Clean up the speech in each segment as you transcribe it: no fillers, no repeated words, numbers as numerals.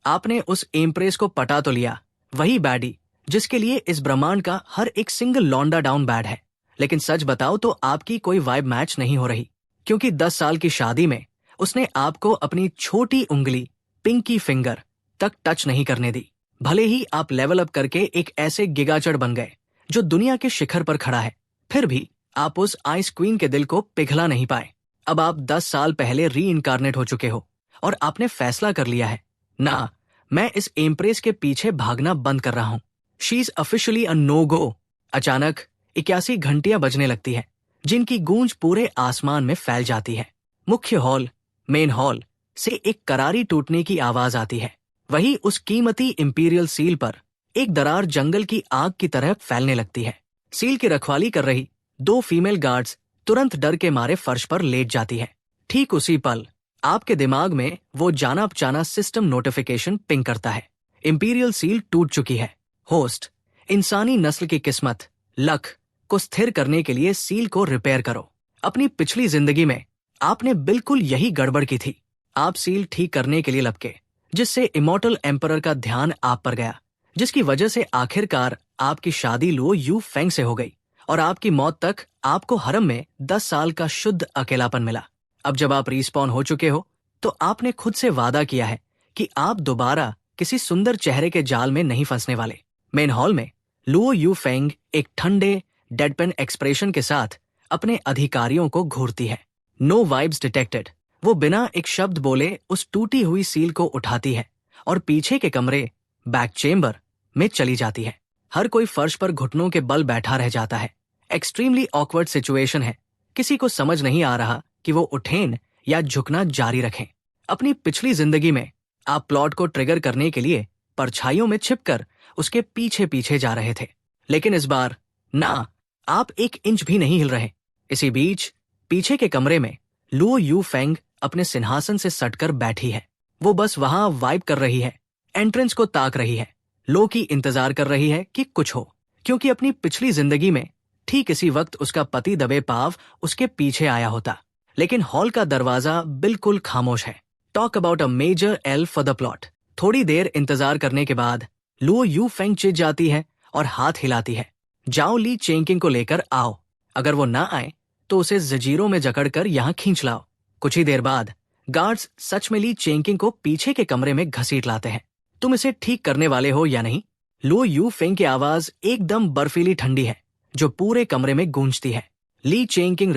आपने उस एम्प्रेस को पटा तो लिया, वही बैडी जिसके लिए इस ब्रह्मांड का हर एक सिंगल लौंडा डाउन बैड है। लेकिन सच बताओ तो आपकी कोई वाइब मैच नहीं हो रही, क्योंकि 10 साल की शादी में उसने आपको अपनी छोटी उंगली पिंकी फिंगर तक टच नहीं करने दी। भले ही आप लेवल अप करके एक ऐसे गिगाचड़ बन गए जो दुनिया के शिखर पर खड़ा है, फिर भी आप उस आइस क्वीन के दिल को पिघला नहीं पाए। अब आप 10 साल पहले री इनकारनेट हो चुके हो और आपने फैसला कर लिया है, ना, मैं इस एम्प्रेस के पीछे भागना बंद कर रहा हूं। She is officially a no go. अचानक 81 घंटियां बजने लगती है, जिनकी गूंज पूरे आसमान में फैल जाती है। मुख्य हॉल, मेन हॉल से एक करारी टूटने की आवाज आती है। वही उस कीमती इंपीरियल सील पर एक दरार जंगल की आग की तरह फैलने लगती है। सील की रखवाली कर रही 2 फीमेल गार्ड्स तुरंत डर के मारे फर्श पर लेट जाती है। ठीक उसी पल आपके दिमाग में वो जाना पहचाना सिस्टम नोटिफिकेशन पिंग करता है। इंपीरियल सील टूट चुकी है। होस्ट, इंसानी नस्ल की किस्मत, लक को स्थिर करने के लिए सील को रिपेयर करो। अपनी पिछली जिंदगी में आपने बिल्कुल यही गड़बड़ की थी। आप सील ठीक करने के लिए लपके, जिससे इमॉर्टल एम्परर का ध्यान आप पर गया, जिसकी वजह से आखिरकार आपकी शादी लुओ यू फेंग से हो गई और आपकी मौत तक आपको हरम में 10 साल का शुद्ध अकेलापन मिला। अब जब आप रिस्पॉन हो चुके हो, तो आपने खुद से वादा किया है कि आप दोबारा किसी सुंदर चेहरे के जाल में नहीं फंसने वाले। मेन हॉल में लुओ यू फेंग एक ठंडे डेडपेन एक्सप्रेशन के साथ अपने अधिकारियों को घूरती है। No vibes detected. वो बिना एक शब्द बोले उस टूटी हुई सील को उठाती है और पीछे के कमरे, बैक चेम्बर में चली जाती है। हर कोई फर्श पर घुटनों के बल बैठा रह जाता है। एक्सट्रीमली ऑकवर्ड सिचुएशन है। किसी को समझ नहीं आ रहा कि वो उठें या झुकना जारी रखें। अपनी पिछली जिंदगी में आप प्लॉट को ट्रिगर करने के लिए परछाइयों में छिपकर उसके पीछे पीछे जा रहे थे, लेकिन इस बार ना, आप 1 इंच भी नहीं हिल रहे। इसी बीच पीछे के कमरे में लुओ यू फेंग अपने सिंहासन से सटकर बैठी है। वो बस वहां वाइब कर रही है, एंट्रेंस को ताक रही है, लो की इंतजार कर रही है कि कुछ हो, क्योंकि अपनी पिछली जिंदगी में ठीक इसी वक्त उसका पति दबे पाव उसके पीछे आया होता। लेकिन हॉल का दरवाजा बिल्कुल खामोश है। Talk about a major L for the plot. थोड़ी देर इंतजार करने के बाद लुओ यू फेंग चिढ़ जाती है और हाथ हिलाती है। जाओ ली चेंकिंग को लेकर आओ। अगर वो ना आए तो उसे जंजीरों में जकड़कर यहाँ खींच लाओ। कुछ ही देर बाद गार्ड्स सच में ली चेंकिंग को पीछे के कमरे में घसीट लाते हैं। तुम इसे ठीक करने वाले हो या नहीं? लुओ यू फेंग की आवाज एकदम बर्फीली ठंडी है, जो पूरे कमरे में गूंजती है। ली चेंकिंग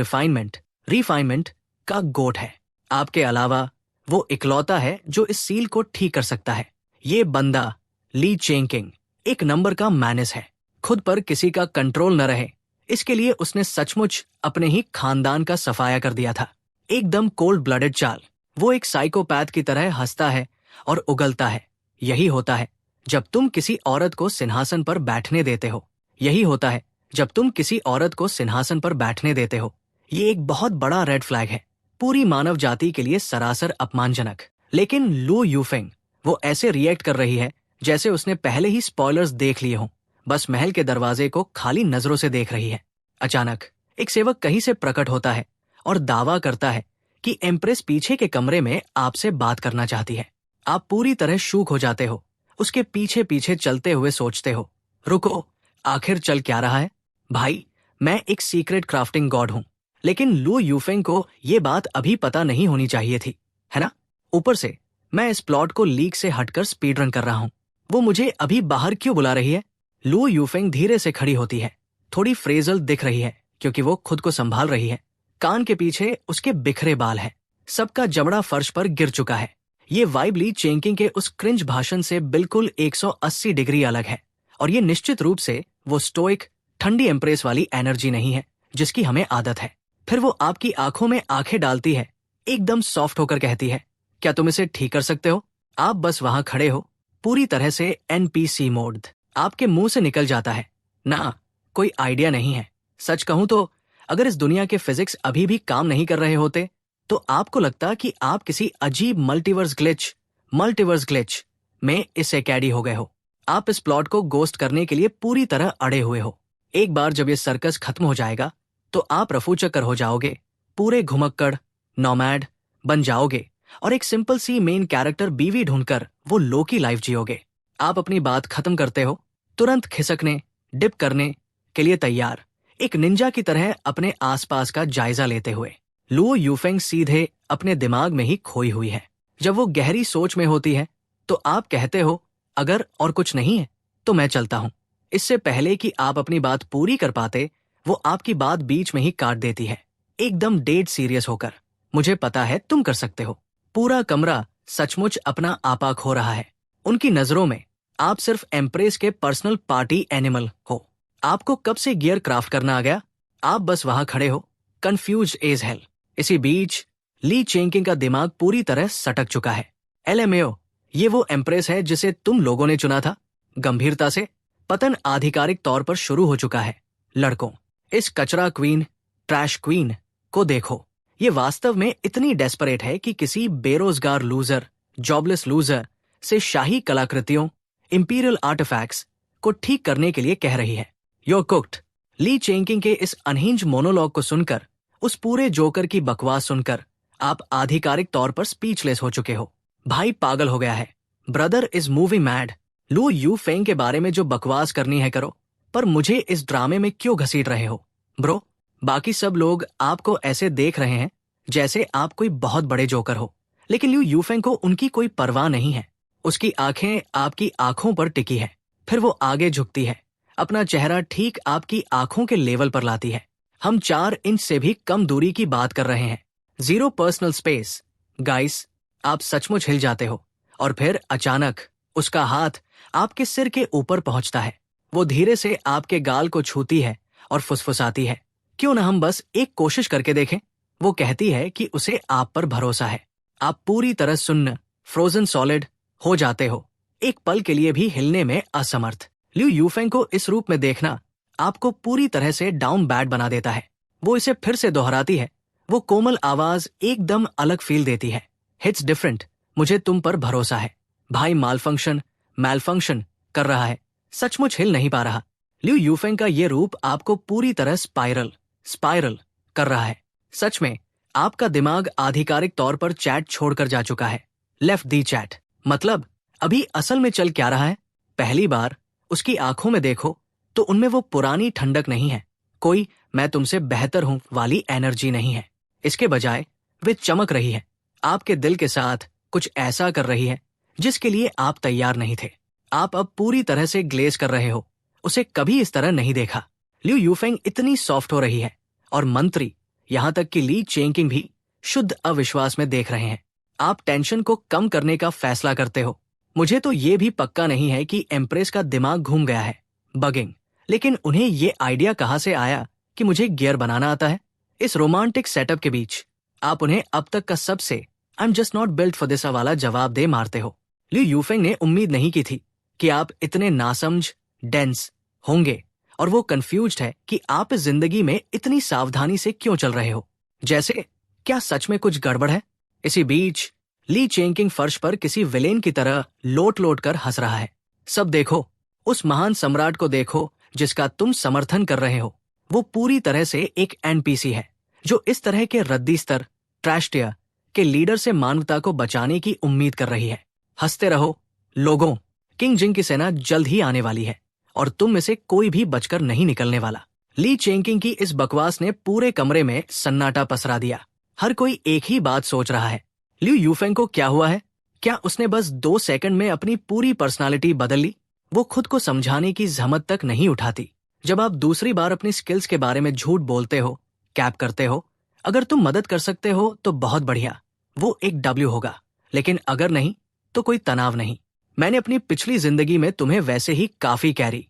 रिफाइनमेंट का गोट है। आपके अलावा वो इकलौता है जो इस सील को ठीक कर सकता है। ये बंदा ली चेंकिंग एक नंबर का मैनेस है। खुद पर किसी का कंट्रोल न रहे, इसके लिए उसने सचमुच अपने ही खानदान का सफाया कर दिया था। एकदम कोल्ड ब्लडेड चाल। वो एक साइकोपैथ की तरह हंसता है और उगलता है। यही होता है जब तुम किसी औरत को सिंहासन पर बैठने देते हो। यही होता है जब तुम किसी औरत को सिंहासन पर बैठने देते हो। ये एक बहुत बड़ा रेड फ्लैग है, पूरी मानव जाति के लिए सरासर अपमानजनक। लेकिन लुओ यू फेंग वो ऐसे रिएक्ट कर रही है जैसे उसने पहले ही स्पॉयलर्स देख लिए हों। बस महल के दरवाजे को खाली नजरों से देख रही है। अचानक एक सेवक कहीं से प्रकट होता है और दावा करता है कि एम्प्रेस पीछे के कमरे में आपसे बात करना चाहती है। आप पूरी तरह शूक हो जाते हो। उसके पीछे पीछे चलते हुए सोचते हो, रुको, आखिर चल क्या रहा है? भाई, मैं एक सीक्रेट क्राफ्टिंग गॉड हूं। लेकिन लुओ यू फेंग को ये बात अभी पता नहीं होनी चाहिए थी, है ना? ऊपर से मैं इस प्लॉट को लीक से हटकर स्पीड रन कर रहा हूं। वो मुझे अभी बाहर क्यों बुला रही है? लुओ यू फेंग धीरे से खड़ी होती है। थोड़ी फ्रेजल दिख रही है क्योंकि वो खुद को संभाल रही है। कान के पीछे उसके बिखरे बाल हैं। सबका जबड़ा फर्श पर गिर चुका है। ये वाइब ली चेंकिंग के उस क्रिंज भाषण से बिल्कुल 180 डिग्री अलग है, और ये निश्चित रूप से वो स्टोइक ठंडी एम्प्रेस वाली एनर्जी नहीं है जिसकी हमें आदत है। फिर वो आपकी आंखों में आंखें डालती है, एकदम सॉफ्ट होकर कहती है, क्या तुम इसे ठीक कर सकते हो? आप बस वहां खड़े हो, पूरी तरह से एनपीसी मोड। आपके मुंह से निकल जाता है, ना, कोई आइडिया नहीं है। सच कहूं तो अगर इस दुनिया के फिजिक्स अभी भी काम नहीं कर रहे होते तो आपको लगता कि आप किसी अजीब मल्टीवर्स ग्लिच में इससे कैडी हो गए हो। आप इस प्लॉट को गोस्ट करने के लिए पूरी तरह अड़े हुए हो। एक बार जब ये सर्कस खत्म हो जाएगा तो आप रफू चक्कर हो जाओगे, पूरे घुमक्कड़ नॉमैड बन जाओगे और एक सिंपल सी मेन कैरेक्टर बीवी ढूंढकर वो लो की लाइफ जियोगे। आप अपनी बात खत्म करते हो, तुरंत खिसकने, डिप करने के लिए तैयार, एक निंजा की तरह अपने आसपास का जायजा लेते हुए। लुओ यूफेंग सीधे अपने दिमाग में ही खोई हुई है। जब वो गहरी सोच में होती है तो आप कहते हो, अगर और कुछ नहीं है तो मैं चलता हूं। इससे पहले कि आप अपनी बात पूरी कर पाते, वो आपकी बात बीच में ही काट देती है, एकदम डेड सीरियस होकर। मुझे पता है तुम कर सकते हो। पूरा कमरा सचमुच अपना आपा खो रहा है। उनकी नजरों में आप सिर्फ एम्प्रेस के पर्सनल पार्टी एनिमल हो। आपको कब से गियर क्राफ्ट करना आ गया? आप बस वहां खड़े हो, कंफ्यूज एज हेल। इसी बीच ली चेंकिंग का दिमाग पूरी तरह सटक चुका है। एलएमएओ, ये वो एम्प्रेस है जिसे तुम लोगों ने चुना था? गंभीरता से, पतन आधिकारिक तौर पर शुरू हो चुका है। लड़कों, इस कचरा क्वीन, ट्रैश क्वीन को देखो। ये वास्तव में इतनी डेस्परेट है कि किसी बेरोजगार लूजर, जॉबलेस लूजर से शाही कलाकृतियों, इंपीरियल आर्टिफैक्ट्स को ठीक करने के लिए कह रही है। Your cooked. ली चेंकिंग के इस अनहिंज मोनोलॉग को सुनकर, उस पूरे जोकर की बकवास सुनकर आप आधिकारिक तौर पर स्पीचलेस हो चुके हो। भाई पागल हो गया है। Brother is moving mad. लू यू फेंग के बारे में जो बकवास करनी है करो, पर मुझे इस ड्रामे में क्यों घसीट रहे हो? ब्रो, बाकी सब लोग आपको ऐसे देख रहे हैं जैसे आप कोई बहुत बड़े जोकर हो, लेकिन लू यूफेंग को उनकी कोई परवाह नहीं है। उसकी आंखें आपकी आंखों पर टिकी है, फिर वो आगे झुकती है, अपना चेहरा ठीक आपकी आंखों के लेवल पर लाती है। हम 4 इंच से भी कम दूरी की बात कर रहे हैं। 0 पर्सनल स्पेस। गाइस, आप सचमुच हिल जाते हो, और फिर अचानक उसका हाथ आपके सिर के ऊपर पहुंचता है। वो धीरे से आपके गाल को छूती है और फुसफुसाती है, क्यों ना हम बस एक कोशिश करके देखें? वो कहती है कि उसे आप पर भरोसा है। आप पूरी तरह सुन्न, फ्रोजन सॉलिड हो जाते हो, एक पल के लिए भी हिलने में असमर्थ। ल्यू यूफेंग को इस रूप में देखना आपको पूरी तरह से डाउन बैड बना देता है। वो इसे फिर से दोहराती है, वो कोमल आवाज एकदम अलग फील देती है। हिट्स डिफरेंट, मुझे तुम पर भरोसा है। भाई मैलफंक्शन कर रहा है, सचमुच हिल नहीं पा रहा। ल्यू यूफेंग का ये रूप आपको पूरी तरह स्पाइरल कर रहा है। सच में आपका दिमाग आधिकारिक तौर पर चैट छोड़कर जा चुका है। Left the chat. मतलब अभी असल में चल क्या रहा है? पहली बार उसकी आंखों में देखो तो उनमें वो पुरानी ठंडक नहीं है, कोई मैं तुमसे बेहतर हूं वाली एनर्जी नहीं है। इसके बजाय वे चमक रही है, आपके दिल के साथ कुछ ऐसा कर रही है जिसके लिए आप तैयार नहीं थे। आप अब पूरी तरह से ग्लेज कर रहे हो। उसे कभी इस तरह नहीं देखा। ल्यू यूफेंग इतनी सॉफ्ट हो रही है, और मंत्री, यहां तक कि ली चेंकिंग भी शुद्ध अविश्वास में देख रहे हैं। आप टेंशन को कम करने का फैसला करते हो। मुझे तो ये भी पक्का नहीं है कि एम्प्रेस का दिमाग घूम गया है, बगिंग, लेकिन उन्हें ये आइडिया कहां से आया कि मुझे गियर बनाना आता है? इस रोमांटिक सेटअप के बीच आप उन्हें अब तक का सबसे I am just not built for this वाला जवाब दे मारते हो। ल्यू यूफेंग ने उम्मीद नहीं की थी कि आप इतने नासमझ, डेंस होंगे, और वो कंफ्यूज्ड है कि आप इस जिंदगी में इतनी सावधानी से क्यों चल रहे हो, जैसे क्या सच में कुछ गड़बड़ है? इसी बीच ली चेंकिंग फर्श पर किसी विलेन की तरह लोट कर हंस रहा है। सब देखो, उस महान सम्राट को देखो जिसका तुम समर्थन कर रहे हो। वो पूरी तरह से एक एनपीसी है जो इस तरह के रद्दी स्तर, ट्रैश टियर के लीडर से मानवता को बचाने की उम्मीद कर रही है। हंसते रहो लोगों, किंग जिंग की सेना जल्द ही आने वाली है, और तुम में से कोई भी बचकर नहीं निकलने वाला। ली चेंकिंग की इस बकवास ने पूरे कमरे में सन्नाटा पसरा दिया। हर कोई एक ही बात सोच रहा है, ल्यू यूफेंग को क्या हुआ है? क्या उसने बस 2 सेकंड में अपनी पूरी पर्सनालिटी बदल ली? वो खुद को समझाने की जहमत तक नहीं उठाती। जब आप दूसरी बार अपनी स्किल्स के बारे में झूठ बोलते हो, कैप करते हो, अगर तुम मदद कर सकते हो तो बहुत बढ़िया, वो एक डब्ल्यू होगा, लेकिन अगर नहीं तो कोई तनाव नहीं। मैंने अपनी पिछली जिंदगी में तुम्हें वैसे ही काफी कैरी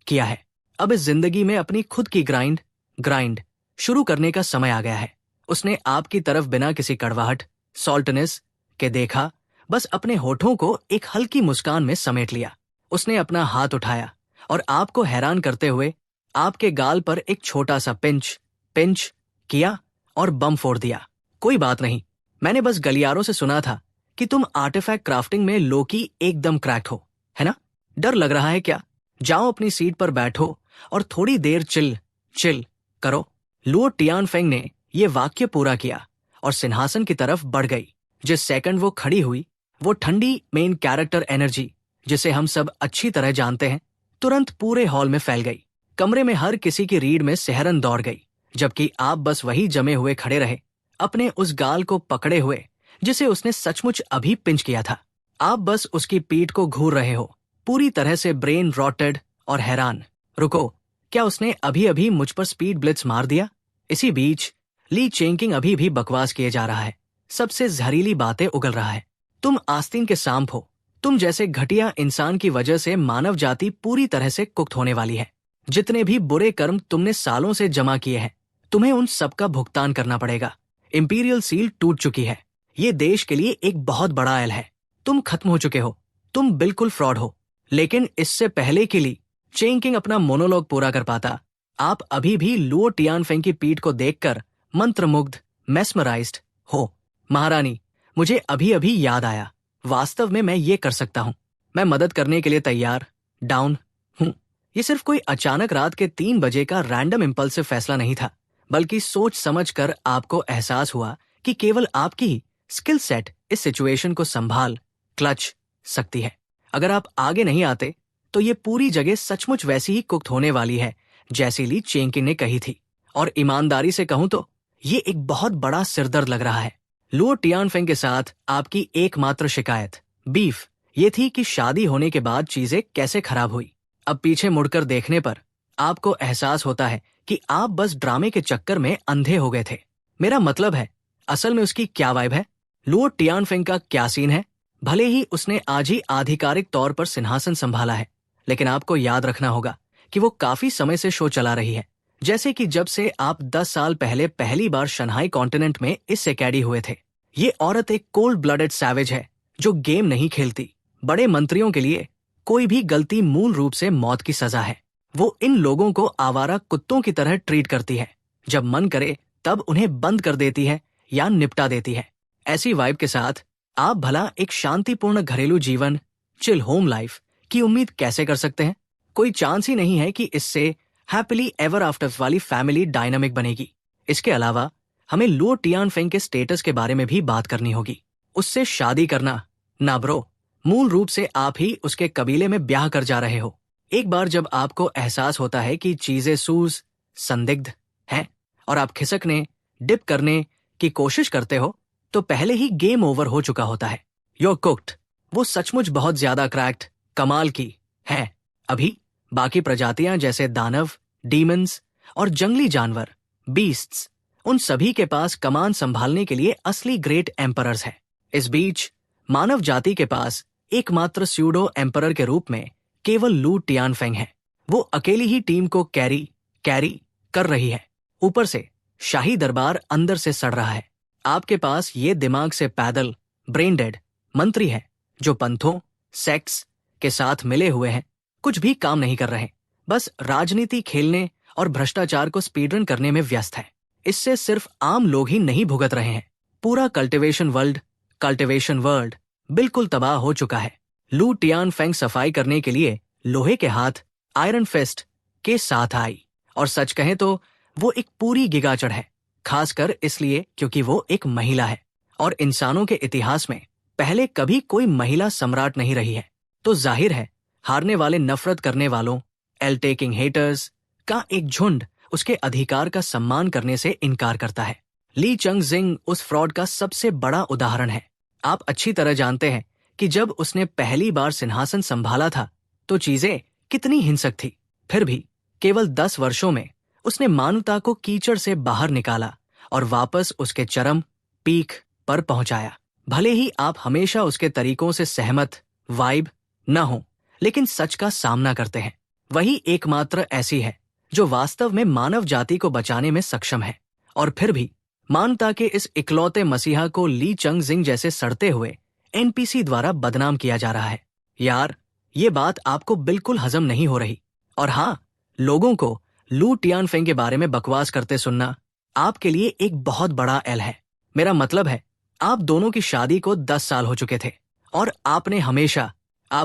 किया है। अब इस जिंदगी में अपनी खुद की ग्राइंड शुरू करने का समय आ गया है। उसने आपकी तरफ बिना किसी कड़वाहट, सॉल्टनेस के देखा, बस अपने होठों को एक हल्की मुस्कान में समेट लिया। उसने अपना हाथ उठाया और आपको हैरान करते हुए आपके गाल पर एक छोटा सा पिंच किया और बम फोड़ दिया। कोई बात नहीं, मैंने बस गलियारों से सुना था कि तुम आर्टिफैक्ट क्राफ्टिंग में लोकी एकदम क्रैक्ड हो, है ना? डर लग रहा है क्या? जाओ अपनी सीट पर बैठो और थोड़ी देर चिल करो। लुओ टियानफेंग ने ये वाक्य पूरा किया और सिंहासन की तरफ बढ़ गई। जिस सेकंड वो खड़ी हुई, वो ठंडी मेन कैरेक्टर एनर्जी, जिसे हम सब अच्छी तरह जानते हैं, तुरंत पूरे हॉल में फैल गई। कमरे में हर किसी की रीढ़ में सिहरन दौड़ गई, जबकि आप बस वही जमे हुए खड़े रहे, अपने उस गाल को पकड़े हुए जिसे उसने सचमुच अभी पिंच किया था। आप बस उसकी पीठ को घूर रहे हो, पूरी तरह से ब्रेन रॉटेड और हैरान। रुको, क्या उसने अभी अभी मुझ पर स्पीड ब्लिट्स मार दिया? इसी बीच ली चेंकिंग अभी भी बकवास किए जा रहा है, सबसे जहरीली बातें उगल रहा है। तुम आस्तीन के सांप हो। तुम जैसे घटिया इंसान की वजह से मानव जाति पूरी तरह से कुक्त होने वाली है। जितने भी बुरे कर्म तुमने सालों से जमा किए हैं, तुम्हें उन सब का भुगतान करना पड़ेगा। इंपीरियल सील टूट चुकी है। ये देश के लिए एक बहुत बड़ा एल है। तुम खत्म हो चुके हो। तुम बिल्कुल फ्रॉड हो। लेकिन इससे पहले कि ली चेंकिंग अपना मोनोलॉग पूरा कर पाता, आप अभी भी लुओ टियानफेंग की पीठ को देखकर मंत्रमुग्ध, मेस्मराइज्ड हो। महारानी, मुझे अभी अभी याद आया, वास्तव में मैं ये कर सकता हूँ। मैं मदद करने के लिए तैयार डाउन हूँ। ये सिर्फ कोई अचानक रात के 3 बजे का रैंडम इम्पल्सिव फैसला नहीं था, बल्कि सोच समझ कर आपको एहसास हुआ कि केवल आपकी ही स्किल सेट इस सिचुएशन को संभाल क्लच सकती है। अगर आप आगे नहीं आते तो ये पूरी जगह सचमुच वैसी ही कुक्त होने वाली है जैसी ली चेंकिंग ने कही थी। और ईमानदारी से कहूं तो ये एक बहुत बड़ा सिरदर्द लग रहा है। लुओ टियानफेंग के साथ आपकी एकमात्र शिकायत बीफ ये थी कि शादी होने के बाद चीजें कैसे खराब हुई। अब पीछे मुड़कर देखने पर आपको एहसास होता है कि आप बस ड्रामे के चक्कर में अंधे हो गए थे। मेरा मतलब है, असल में उसकी क्या वाइब है? लुओ टियानफेंग का क्या सीन है? भले ही उसने आज ही आधिकारिक तौर पर सिंहासन संभाला है, लेकिन आपको याद रखना होगा कि वो काफी समय से शो चला रही है। जैसे कि जब से आप 10 साल पहले पहली बार शंघाई कॉन्टिनेंट में इससे कैडी हुए थे। ये औरत एक कोल्ड ब्लडेड सैवेज है जो गेम नहीं खेलती। बड़े मंत्रियों के लिए कोई भी गलती मूल रूप से मौत की सजा है। वो इन लोगों को आवारा कुत्तों की तरह ट्रीट करती है। जब मन करे तब उन्हें बंद कर देती है या निपटा देती है। ऐसी वाइब के साथ आप भला एक शांतिपूर्ण घरेलू जीवन, चिल होम लाइफ की उम्मीद कैसे कर सकते हैं? कोई चांस ही नहीं है कि इससे हैप्पीली एवर आफ्टर वाली फैमिली डायनामिक बनेगी। इसके अलावा हमें लुओ टियानफेंग के स्टेटस के बारे में भी बात करनी होगी। उससे शादी करना ना ब्रो, मूल रूप से आप ही उसके कबीले में ब्याह कर जा रहे हो। एक बार जब आपको एहसास होता है कि चीजें सूज संदिग्ध हैं और आप खिसकने डिप करने की कोशिश करते हो, तो पहले ही गेम ओवर हो चुका होता है। Your cooked. वो सचमुच बहुत ज्यादा क्रैक्ड कमाल की है। अभी बाकी प्रजातियां जैसे दानव, डीमंस और जंगली जानवर बीस्ट्स, उन सभी के पास कमान संभालने के लिए असली ग्रेट एम्परर्स हैं। इस बीच मानव जाति के पास एकमात्र स्यूडो एम्परर के रूप में केवल लू टियानफेंग है। वो अकेली ही टीम को कैरी कर रही है। ऊपर से शाही दरबार अंदर से सड़ रहा है। आपके पास ये दिमाग से पैदल ब्रेन डेड मंत्री है जो पंथों, सेक्स के साथ मिले हुए हैं, कुछ भी काम नहीं कर रहे, बस राजनीति खेलने और भ्रष्टाचार को स्पीडरन करने में व्यस्त है। इससे सिर्फ आम लोग ही नहीं भुगत रहे हैं, पूरा कल्टिवेशन वर्ल्ड बिल्कुल तबाह हो चुका है। लू टियानफेंग सफाई करने के लिए लोहे के हाथ आयरन फिस्ट के साथ आई, और सच कहें तो वो एक पूरी गिगाचड़ है, खासकर इसलिए क्योंकि वो एक महिला है और इंसानों के इतिहास में पहले कभी कोई महिला सम्राट नहीं रही है। तो जाहिर है हारने वाले नफरत करने वालों, एल टेकिंग हेटर्स का एक झुंड उसके अधिकार का सम्मान करने से इनकार करता है। ली चंगजिंग उस फ्रॉड का सबसे बड़ा उदाहरण है। आप अच्छी तरह जानते हैं कि जब उसने पहली बार सिंहासन संभाला था तो चीजें कितनी हिंसक थी। फिर भी केवल 10 वर्षों में उसने मानवता को कीचड़ से बाहर निकाला और वापस उसके चरम पीक पर पहुंचाया। भले ही आप हमेशा उसके तरीकों से सहमत वाइब न हो, लेकिन सच का सामना करते हैं। वही एकमात्र ऐसी है जो वास्तव में मानव जाति को बचाने में सक्षम है। और फिर भी मानवता के इस इकलौते मसीहा को ली चंगजिंग जैसे सड़ते हुए एनपीसी द्वारा बदनाम किया जा रहा है। यार, ये बात आपको बिल्कुल हजम नहीं हो रही। और हाँ, लोगों को लू टियानफेंग के बारे में बकवास करते सुनना आपके लिए एक बहुत बड़ा एल है। मेरा मतलब है, आप दोनों की शादी को 10 साल हो चुके थे और आप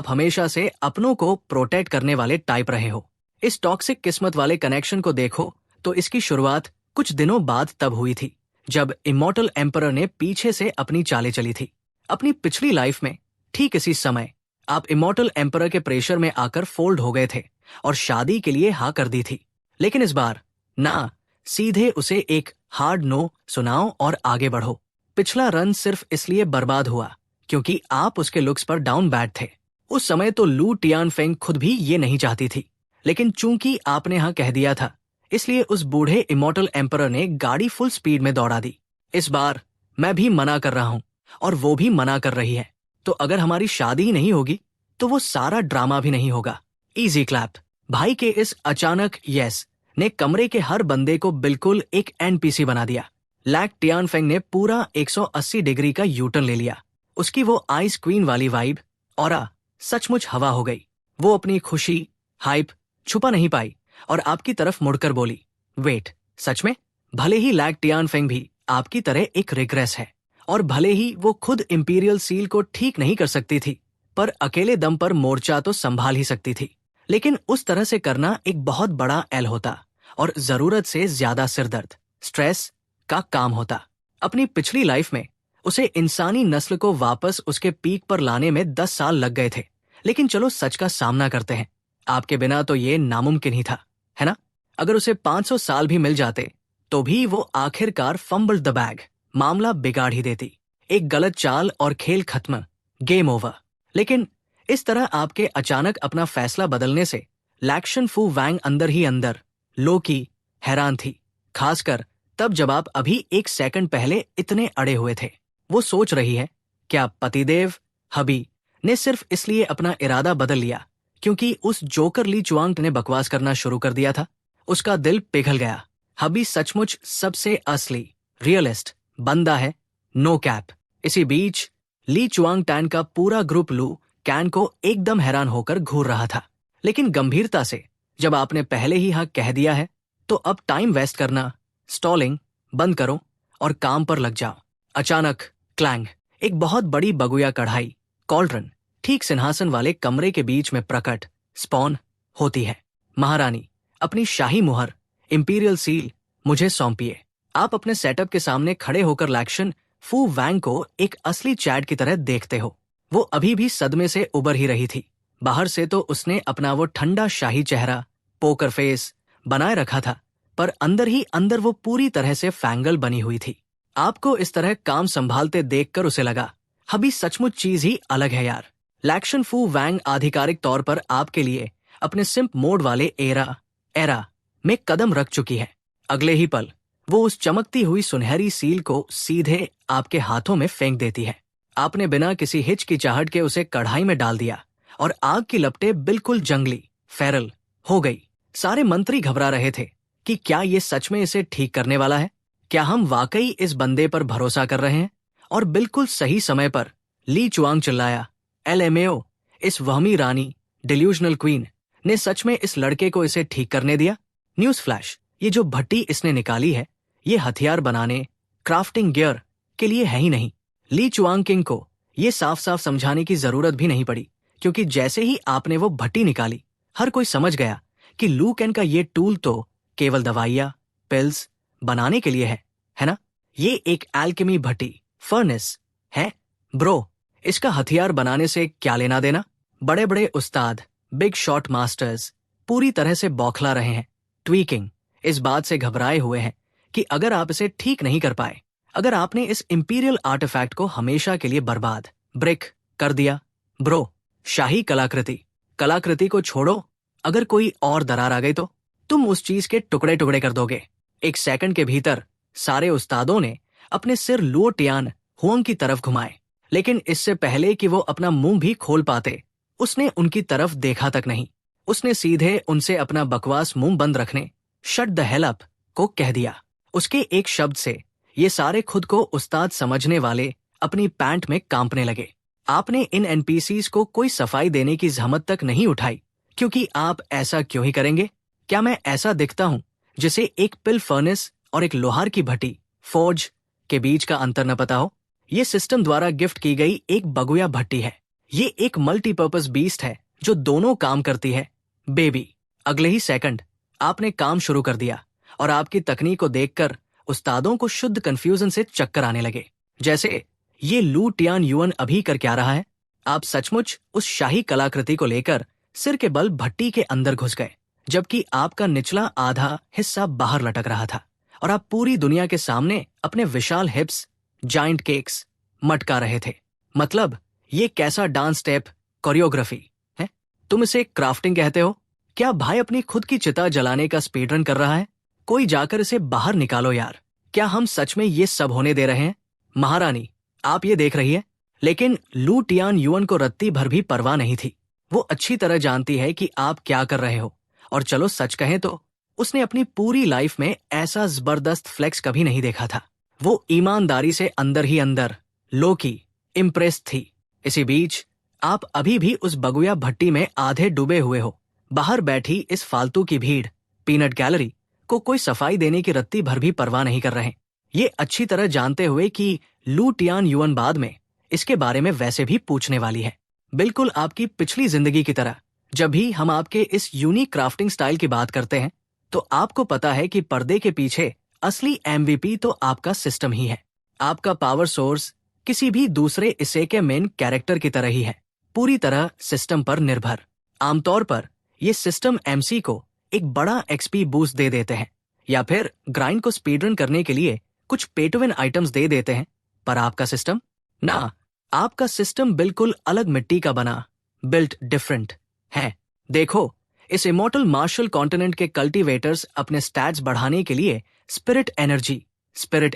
हमेशा से अपनों को प्रोटेक्ट करने वाले टाइप रहे हो। इस टॉक्सिक किस्मत वाले कनेक्शन को देखो तो इसकी शुरुआत कुछ दिनों बाद तब हुई थी जब इमॉर्टल एम्परर ने पीछे से अपनी चालें चली थी। अपनी पिछली लाइफ में ठीक इसी समय आप इमॉर्टल एम्परर के प्रेशर में आकर फोल्ड हो गए थे और शादी के लिए हाँ कर दी थी। लेकिन इस बार ना, सीधे उसे एक हार्ड नो सुनाओ और आगे बढ़ो। पिछला रन सिर्फ इसलिए बर्बाद हुआ क्योंकि आप उसके लुक्स पर डाउन बैड थे। उस समय तो लू टियानफेंग खुद भी ये नहीं चाहती थी, लेकिन चूंकि आपने हाँ कह दिया था, इसलिए उस बूढ़े इमॉर्टल एम्परर ने गाड़ी फुल स्पीड में दौड़ा दी। इस बार मैं भी मना कर रहा हूं और वो भी मना कर रही है, तो अगर हमारी शादी ही नहीं होगी तो वो सारा ड्रामा भी नहीं होगा। Easy clap. भाई के इस अचानक यस ने कमरे के हर बंदे को बिल्कुल एक एनपीसी बना दिया। लैक टियानफेंग ने पूरा 180 डिग्री का यूटर्न ले लिया। उसकी वो आइस क्वीन वाली वाइब और सचमुच हवा हो गई। वो अपनी खुशी, हाइप छुपा नहीं पाई और आपकी तरफ मुड़कर बोली, वेट, सच में? भले ही लैक टियानफेंग भी आपकी तरह एक रिग्रेस है और भले ही वो खुद इंपीरियल सील को ठीक नहीं कर सकती थी, पर अकेले दम पर मोर्चा तो संभाल ही सकती थी। लेकिन उस तरह से करना एक बहुत बड़ा एल होता और जरूरत से ज्यादा सिरदर्द, स्ट्रेस का काम होता। अपनी पिछली लाइफ में उसे इंसानी नस्ल को वापस उसके पीक पर लाने में 10 साल लग गए थे। लेकिन चलो सच का सामना करते हैं, आपके बिना तो ये नामुमकिन ही था, है ना? अगर उसे 500 साल भी मिल जाते तो भी वो आखिरकार फंबल्ड द बैग, मामला बिगाड़ ही देती। एक गलत चाल और खेल खत्म, गेम ओवर। लेकिन इस तरह आपके अचानक अपना फैसला बदलने से लैक्शन फू वैंग अंदर ही अंदर लोकी हैरान थी, खासकर तब जब आप अभी एक सेकंड पहले इतने अड़े हुए थे। वो सोच रही है, क्या पतिदेव हबी ने सिर्फ इसलिए अपना इरादा बदल लिया क्योंकि उस जोकर ली चुआंग ने बकवास करना शुरू कर दिया था? उसका दिल पिघल गया। हबी सचमुच सबसे असली रियलिस्ट बंदा है, नो कैप। इसी बीच ली चुआंग टैन का पूरा ग्रुप लू कैन को एकदम हैरान होकर घूर रहा था। लेकिन गंभीरता से, जब आपने पहले ही हाँ कह दिया है तो अब टाइम वेस्ट करना, स्टॉलिंग बंद करो और काम पर लग जाओ। अचानक क्लैंग, एक बहुत बड़ी बगुया कढ़ाई कॉल्ड्रन ठीक सिंहासन वाले कमरे के बीच में प्रकट स्पॉन होती है। महारानी, अपनी शाही मुहर इंपीरियल सील मुझे सौंपिए। आप अपने सेटअप के सामने खड़े होकर लैक्शन फू वैंग को एक असली चैट की तरह देखते हो। वो अभी भी सदमे से उबर ही रही थी। बाहर से तो उसने अपना वो ठंडा शाही चेहरा, पोकर फेस बनाए रखा था, पर अंदर ही अंदर वो पूरी तरह से फैंगल बनी हुई थी। आपको इस तरह काम संभालते देखकर उसे लगा, हबी सचमुच चीज ही अलग है यार। लैक्शन फू वैंग आधिकारिक तौर पर आपके लिए अपने सिंप मोड वाले एरा में कदम रख चुकी है। अगले ही पल वो उस चमकती हुई सुनहरी सील को सीधे आपके हाथों में फेंक देती है। आपने बिना किसी हिचकिचाहट के उसे कढ़ाई में डाल दिया और आग की लपटें बिल्कुल जंगली फेरल हो गई। सारे मंत्री घबरा रहे थे कि क्या ये सच में इसे ठीक करने वाला है, क्या हम वाकई इस बंदे पर भरोसा कर रहे हैं? और बिल्कुल सही समय पर ली चुआंग चिल्लाया, एलएमएओ, इस वहमी रानी डिल्यूजनल क्वीन ने सच में इस लड़के को इसे ठीक करने दिया? न्यूज फ्लैश, ये जो भट्टी इसने निकाली है ये हथियार बनाने, क्राफ्टिंग गियर के लिए है ही नहीं। ली चुआंग किंग को ये साफ साफ समझाने की जरूरत भी नहीं पड़ी, क्योंकि जैसे ही आपने वो भट्टी निकाली हर कोई समझ गया कि लू कैन का ये टूल तो केवल दवाइयाँ, पिल्स बनाने के लिए है ना? ये एक एल्केमी भट्टी फर्नेस है ब्रो। इसका हथियार बनाने से क्या लेना देना? बड़े बड़े उस्ताद, बिग शॉट मास्टर्स पूरी तरह से बौखला रहे हैं, ट्वीकिंग इस बात से घबराए हुए हैं कि अगर आप इसे ठीक नहीं कर पाए, अगर आपने इस इंपीरियल आर्टिफैक्ट को हमेशा के लिए बर्बाद ब्रेक कर दिया ब्रो, शाही कलाकृति को छोड़ो, अगर कोई और दरार आ गई तो तुम उस चीज के टुकड़े टुकड़े कर दोगे। एक सेकंड के भीतर सारे उस्तादों ने अपने सिर लुओ टियान हुआंग की तरफ घुमाए, लेकिन इससे पहले कि वो अपना मुंह भी खोल पाते उसने उनकी तरफ देखा तक नहीं। उसने सीधे उनसे अपना बकवास मुंह बंद रखने, शट द हेल अप को कह दिया। उसके एक शब्द से ये सारे खुद को उस्ताद समझने वाले अपनी पैंट में कांपने लगे। आपने इन एनपीसीज को कोई सफाई देने की जहमत तक नहीं उठाई, क्योंकि आप ऐसा क्यों ही करेंगे? क्या मैं ऐसा दिखता हूं जिसे एक पिल फर्नेस और एक लोहार की भट्टी फोर्ज के बीच का अंतर न पता हो? ये सिस्टम द्वारा गिफ्ट की गई एक बगुया भट्टी है। ये एक मल्टीपर्पज बीस्ट है जो दोनों काम करती है बेबी। अगले ही सेकंड आपने काम शुरू कर दिया और आपकी तकनीक को देखकर उस्तादों को शुद्ध कंफ्यूजन से चक्कर आने लगे। जैसे, ये लू टियान युअन अभी कर क्या रहा है? आप सचमुच उस शाही कलाकृति को लेकर सिर के बल भट्टी के अंदर घुस गए, जबकि आपका निचला आधा हिस्सा बाहर लटक रहा था और आप पूरी दुनिया के सामने अपने विशाल हिप्स, जाइंट केक्स मटका रहे थे। मतलब, ये कैसा डांस स्टेप कोरियोग्राफी है? तुम इसे क्राफ्टिंग कहते हो? क्या भाई अपनी खुद की चिता जलाने का स्पीड रन कर रहा है? कोई जाकर इसे बाहर निकालो यार। क्या हम सच में ये सब होने दे रहे हैं? महारानी, आप ये देख रही है? लेकिन लू टियान युअन को रत्ती भर भी परवाह नहीं थी। वो अच्छी तरह जानती है कि आप क्या कर रहे हो, और चलो सच कहें तो उसने अपनी पूरी लाइफ में ऐसा जबरदस्त फ्लेक्स कभी नहीं देखा था। वो ईमानदारी से अंदर ही अंदर लोकी इम्प्रेस थी। इसी बीच आप अभी भी उस बगुया भट्टी में आधे डूबे हुए हो। बाहर बैठी इस फालतू की भीड़, पीनट गैलरी को कोई सफाई देने की रत्ती भर भी परवाह नहीं कर रहे, ये अच्छी तरह जानते हुए कि लू टियान युअन बाद में इसके बारे में वैसे भी पूछने वाली है। बिल्कुल आपकी पिछली जिंदगी की तरह। जब भी हम आपके इस यूनिक क्राफ्टिंग स्टाइल की बात करते हैं, तो आपको पता है कि पर्दे के पीछे असली एमवीपी तो आपका सिस्टम ही है। आपका पावर सोर्स किसी भी दूसरे इसे के मेन कैरेक्टर की तरह ही है, पूरी तरह सिस्टम पर निर्भर। आमतौर पर ये सिस्टम एमसी को एक बड़ा एक्सपी बूस्ट दे देते हैं, या फिर ग्राइंड को स्पीडरन करने के लिए कुछ पेटविन आइटम्स दे देते हैं। पर आपका सिस्टम ना, आपका सिस्टम बिल्कुल अलग मिट्टी का बना, बिल्ट डिफरेंट है। देखो, इस इमॉर्टल मार्शल कॉन्टिनेंट के कल्टीवेटर्स अपने स्टैट्स बढ़ाने के लिए स्पिरिट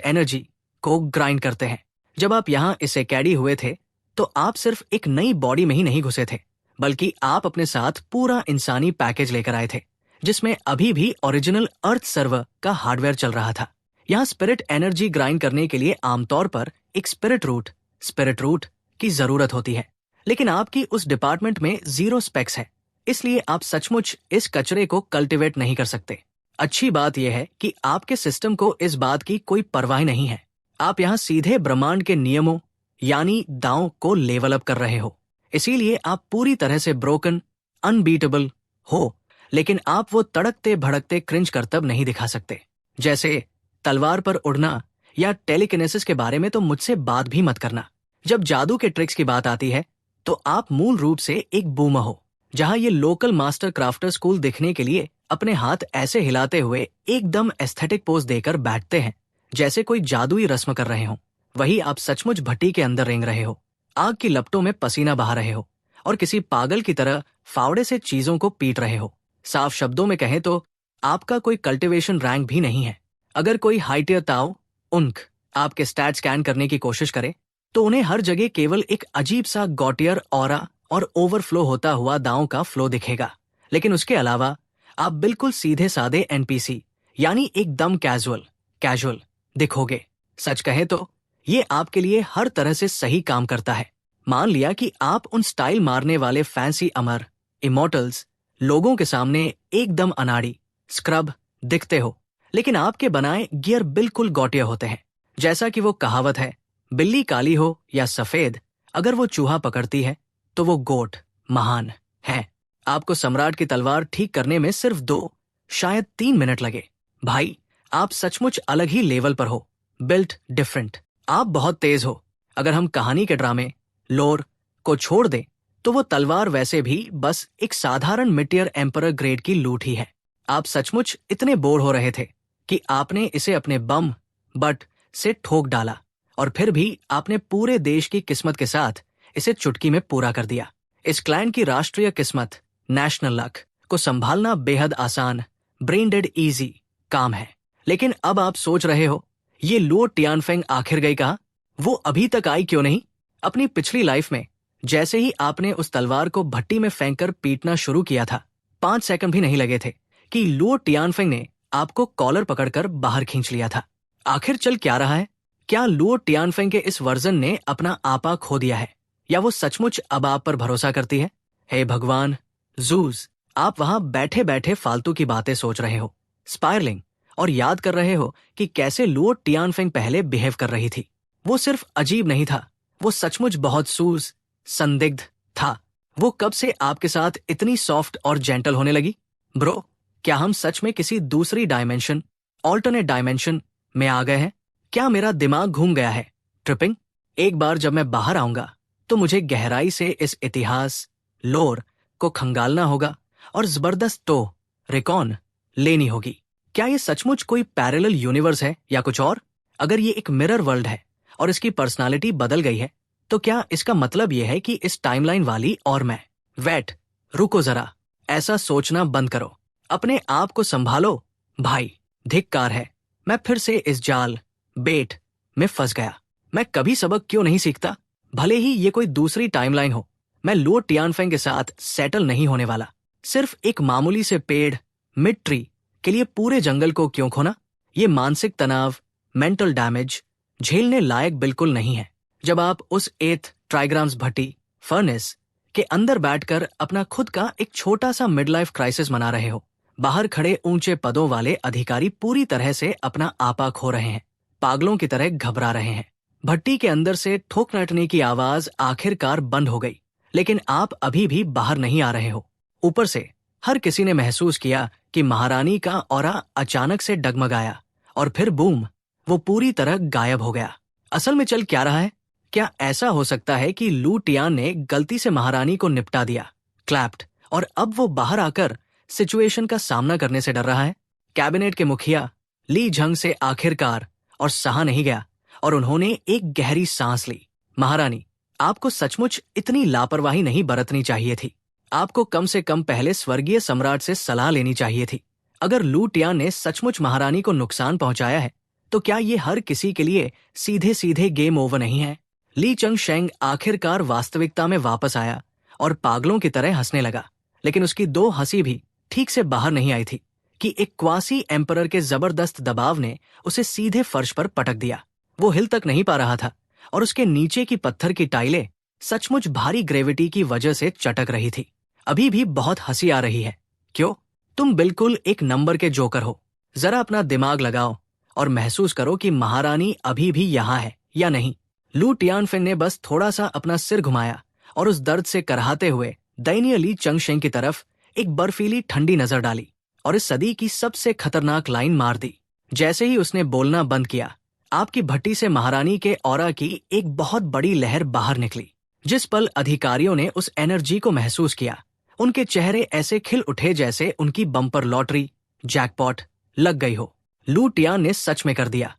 एनर्जी को ग्राइंड करते हैं। जब आप यहाँ इसे कैडी हुए थे, तो आप सिर्फ एक नई बॉडी में ही नहीं घुसे थे, बल्कि आप अपने साथ पूरा इंसानी पैकेज लेकर आए थे, जिसमें अभी भी ओरिजिनल अर्थ सर्वर का हार्डवेयर चल रहा था। यहाँ स्पिरिट एनर्जी ग्राइंड करने के लिए आमतौर पर एक स्पिरिट रूट की जरूरत होती है, लेकिन आपकी उस डिपार्टमेंट में 0 स्पेक्स है, इसलिए आप सचमुच इस कचरे को कल्टीवेट नहीं कर सकते। अच्छी बात यह है कि आपके सिस्टम को इस बात की कोई परवाह नहीं है। आप यहाँ सीधे ब्रह्मांड के नियमों यानी दांव को लेवल अप कर रहे हो, इसीलिए आप पूरी तरह से ब्रोकन, अनबीटेबल हो। लेकिन आप वो तड़कते भड़कते क्रिंज करतब नहीं दिखा सकते, जैसे तलवार पर उड़ना या टेलीकिनेसिस के बारे में तो मुझसे बात भी मत करना। जब जादू के ट्रिक्स की बात आती है, तो आप मूल रूप से एक बूमर हो। जहां ये लोकल मास्टर क्राफ्टर स्कूल दिखने के लिए अपने हाथ ऐसे हिलाते हुए एकदम एस्थेटिक पोज देकर बैठते हैं, जैसे कोई जादुई रस्म कर रहे हो, वही आप सचमुच भट्टी के अंदर रेंग रहे हो, आग की लपटों में पसीना बहा रहे हो और किसी पागल की तरह फावड़े से चीजों को पीट रहे हो। साफ शब्दों में कहें तो आपका कोई कल्टीवेशन रैंक भी नहीं है। अगर कोई हाइटियर ताओ उन्क आपके स्टैट स्कैन करने की कोशिश करे, तो उन्हें हर जगह केवल एक अजीब सा गॉटियर ऑरा और ओवरफ्लो होता हुआ दांव का फ्लो दिखेगा। लेकिन उसके अलावा आप बिल्कुल सीधे साधे एनपीसी यानी एकदम कैजुअल दिखोगे। सच कहें तो ये आपके लिए हर तरह से सही काम करता है। मान लिया कि आप उन स्टाइल मारने वाले फैंसी अमर इमॉर्टल्स लोगों के सामने एकदम अनाड़ी स्क्रब दिखते हो, लेकिन आपके बनाए गियर बिल्कुल गौटिया होते हैं। जैसा कि वो कहावत है, बिल्ली काली हो या सफेद, अगर वो चूहा पकड़ती है तो वो गोट महान है। आपको सम्राट की तलवार ठीक करने में सिर्फ 2 शायद 3 मिनट लगे। भाई, आप सचमुच अलग ही लेवल पर हो, बिल्ट डिफरेंट। आप बहुत तेज हो। अगर हम कहानी के ड्रामे लोर को छोड़ दें, तो वो तलवार वैसे भी बस एक साधारण मिटियर एम्परर ग्रेड की लूट ही है। आप सचमुच इतने बोर हो रहे थे कि आपने इसे अपने बम बट से ठोक डाला, और फिर भी आपने पूरे देश की किस्मत के साथ इसे चुटकी में पूरा कर दिया। इस क्लैन की राष्ट्रीय किस्मत, नेशनल लक को संभालना बेहद आसान, ब्रेन डेड इजी काम है। लेकिन अब आप सोच रहे हो, ये लुओ टियानफेंग आखिर गई कहाँ? वो अभी तक आई क्यों नहीं? अपनी पिछली लाइफ में जैसे ही आपने उस तलवार को भट्टी में फेंककर पीटना शुरू किया था, 5 सेकंड भी नहीं लगे थे कि लुओ टियानफेंग ने आपको कॉलर पकड़कर बाहर खींच लिया था। आखिर चल क्या रहा है? क्या लुओ टियानफेंग के इस वर्जन ने अपना आपा खो दिया है, या वो सचमुच अब आप पर भरोसा करती है? हे भगवान, जूस, आप वहां बैठे बैठे फालतू की बातें सोच रहे हो, स्पायरलिंग, और याद कर रहे हो कि कैसे लुओ टियानफेंग पहले बिहेव कर रही थी। वो सिर्फ अजीब नहीं था, वो सचमुच बहुत संदिग्ध था। वो कब से आपके साथ इतनी सॉफ्ट और जेंटल होने लगी? ब्रो, क्या हम सच में किसी दूसरी डायमेंशन, ऑल्टरनेट डायमेंशन में आ गए हैं? क्या मेरा दिमाग घूम गया है? ट्रिपिंग? एक बार जब मैं बाहर आऊंगा तो मुझे गहराई से इस इतिहास लोर को खंगालना होगा और जबरदस्त रिकॉन लेनी होगी। क्या ये सचमुच कोई पैरेलल यूनिवर्स है या कुछ और? अगर ये एक मिरर वर्ल्ड है और इसकी पर्सनालिटी बदल गई है तो क्या इसका मतलब यह है कि इस टाइमलाइन वाली और मैं वेट, रुको जरा, ऐसा सोचना बंद करो, अपने आप को संभालो भाई। धिक्कार है, मैं फिर से इस जाल बेट में फंस गया। मैं कभी सबक क्यों नहीं सीखता? भले ही ये कोई दूसरी टाइमलाइन हो, मैं लुओ टियानफेंग के साथ सेटल नहीं होने वाला। सिर्फ एक मामूली से पेड़ मिड ट्री के लिए पूरे जंगल को क्यों खोना? ये मानसिक तनाव, मेंटल डैमेज झेलने लायक बिल्कुल नहीं है। जब आप उस एथ ट्राइग्राम्स भट्टी फर्नेस के अंदर बैठकर अपना खुद का एक छोटा सा मिड लाइफ क्राइसिस मना रहे हो, बाहर खड़े ऊंचे पदों वाले अधिकारी पूरी तरह से अपना आपा खो रहे हैं, पागलों की तरह घबरा रहे हैं। भट्टी के अंदर से ठोक नटने की आवाज आखिरकार बंद हो गई, लेकिन आप अभी भी बाहर नहीं आ रहे हो। ऊपर से हर किसी ने महसूस किया कि महारानी का ऑरा अचानक से डगमगाया और फिर बूम, वो पूरी तरह गायब हो गया। असल में चल क्या रहा है? क्या ऐसा हो सकता है कि लू टियान ने गलती से महारानी को निपटा दिया, क्लैप्ड, और अब वो बाहर आकर सिचुएशन का सामना करने से डर रहा है? कैबिनेट के मुखिया ली झंग से आखिरकार और सहा नहीं गया और उन्होंने एक गहरी सांस ली। महारानी, आपको सचमुच इतनी लापरवाही नहीं बरतनी चाहिए थी। आपको कम से कम पहले स्वर्गीय सम्राट से सलाह लेनी चाहिए थी। अगर लू टियान ने सचमुच महारानी को नुकसान पहुंचाया है तो क्या ये हर किसी के लिए सीधे सीधे गेम ओवर नहीं है? ली चंग शेंग आखिरकार वास्तविकता में वापस आया और पागलों की तरह हंसने लगा, लेकिन उसकी दो हंसी भी ठीक से बाहर नहीं आई थी कि एक क्वासी एम्परर के जबरदस्त दबाव ने उसे सीधे फर्श पर पटक दिया। वो हिल तक नहीं पा रहा था और उसके नीचे की पत्थर की टाइलें सचमुच भारी ग्रेविटी की वजह से चटक रही थी। अभी भी बहुत हंसी आ रही है, क्यों? तुम बिल्कुल एक नंबर के जोकर हो। जरा अपना दिमाग लगाओ और महसूस करो कि महारानी अभी भी यहाँ है या नहीं। लू टियानफेंग ने बस थोड़ा सा अपना सिर घुमाया और उस दर्द से करहाते हुए दयनीय ली चंगशेंग की तरफ एक बर्फीली ठंडी नजर डाली और इस सदी की सबसे खतरनाक लाइन मार दी। जैसे ही उसने बोलना बंद किया, आपकी भट्टी से महारानी के ऑरा की एक बहुत बड़ी लहर बाहर निकली। जिस पल अधिकारियों ने उस एनर्जी को महसूस किया, उनके चेहरे ऐसे खिल उठे जैसे उनकी बम्पर लॉटरी जैकपॉट लग गई हो। लू टियान ने सच में कर दिया।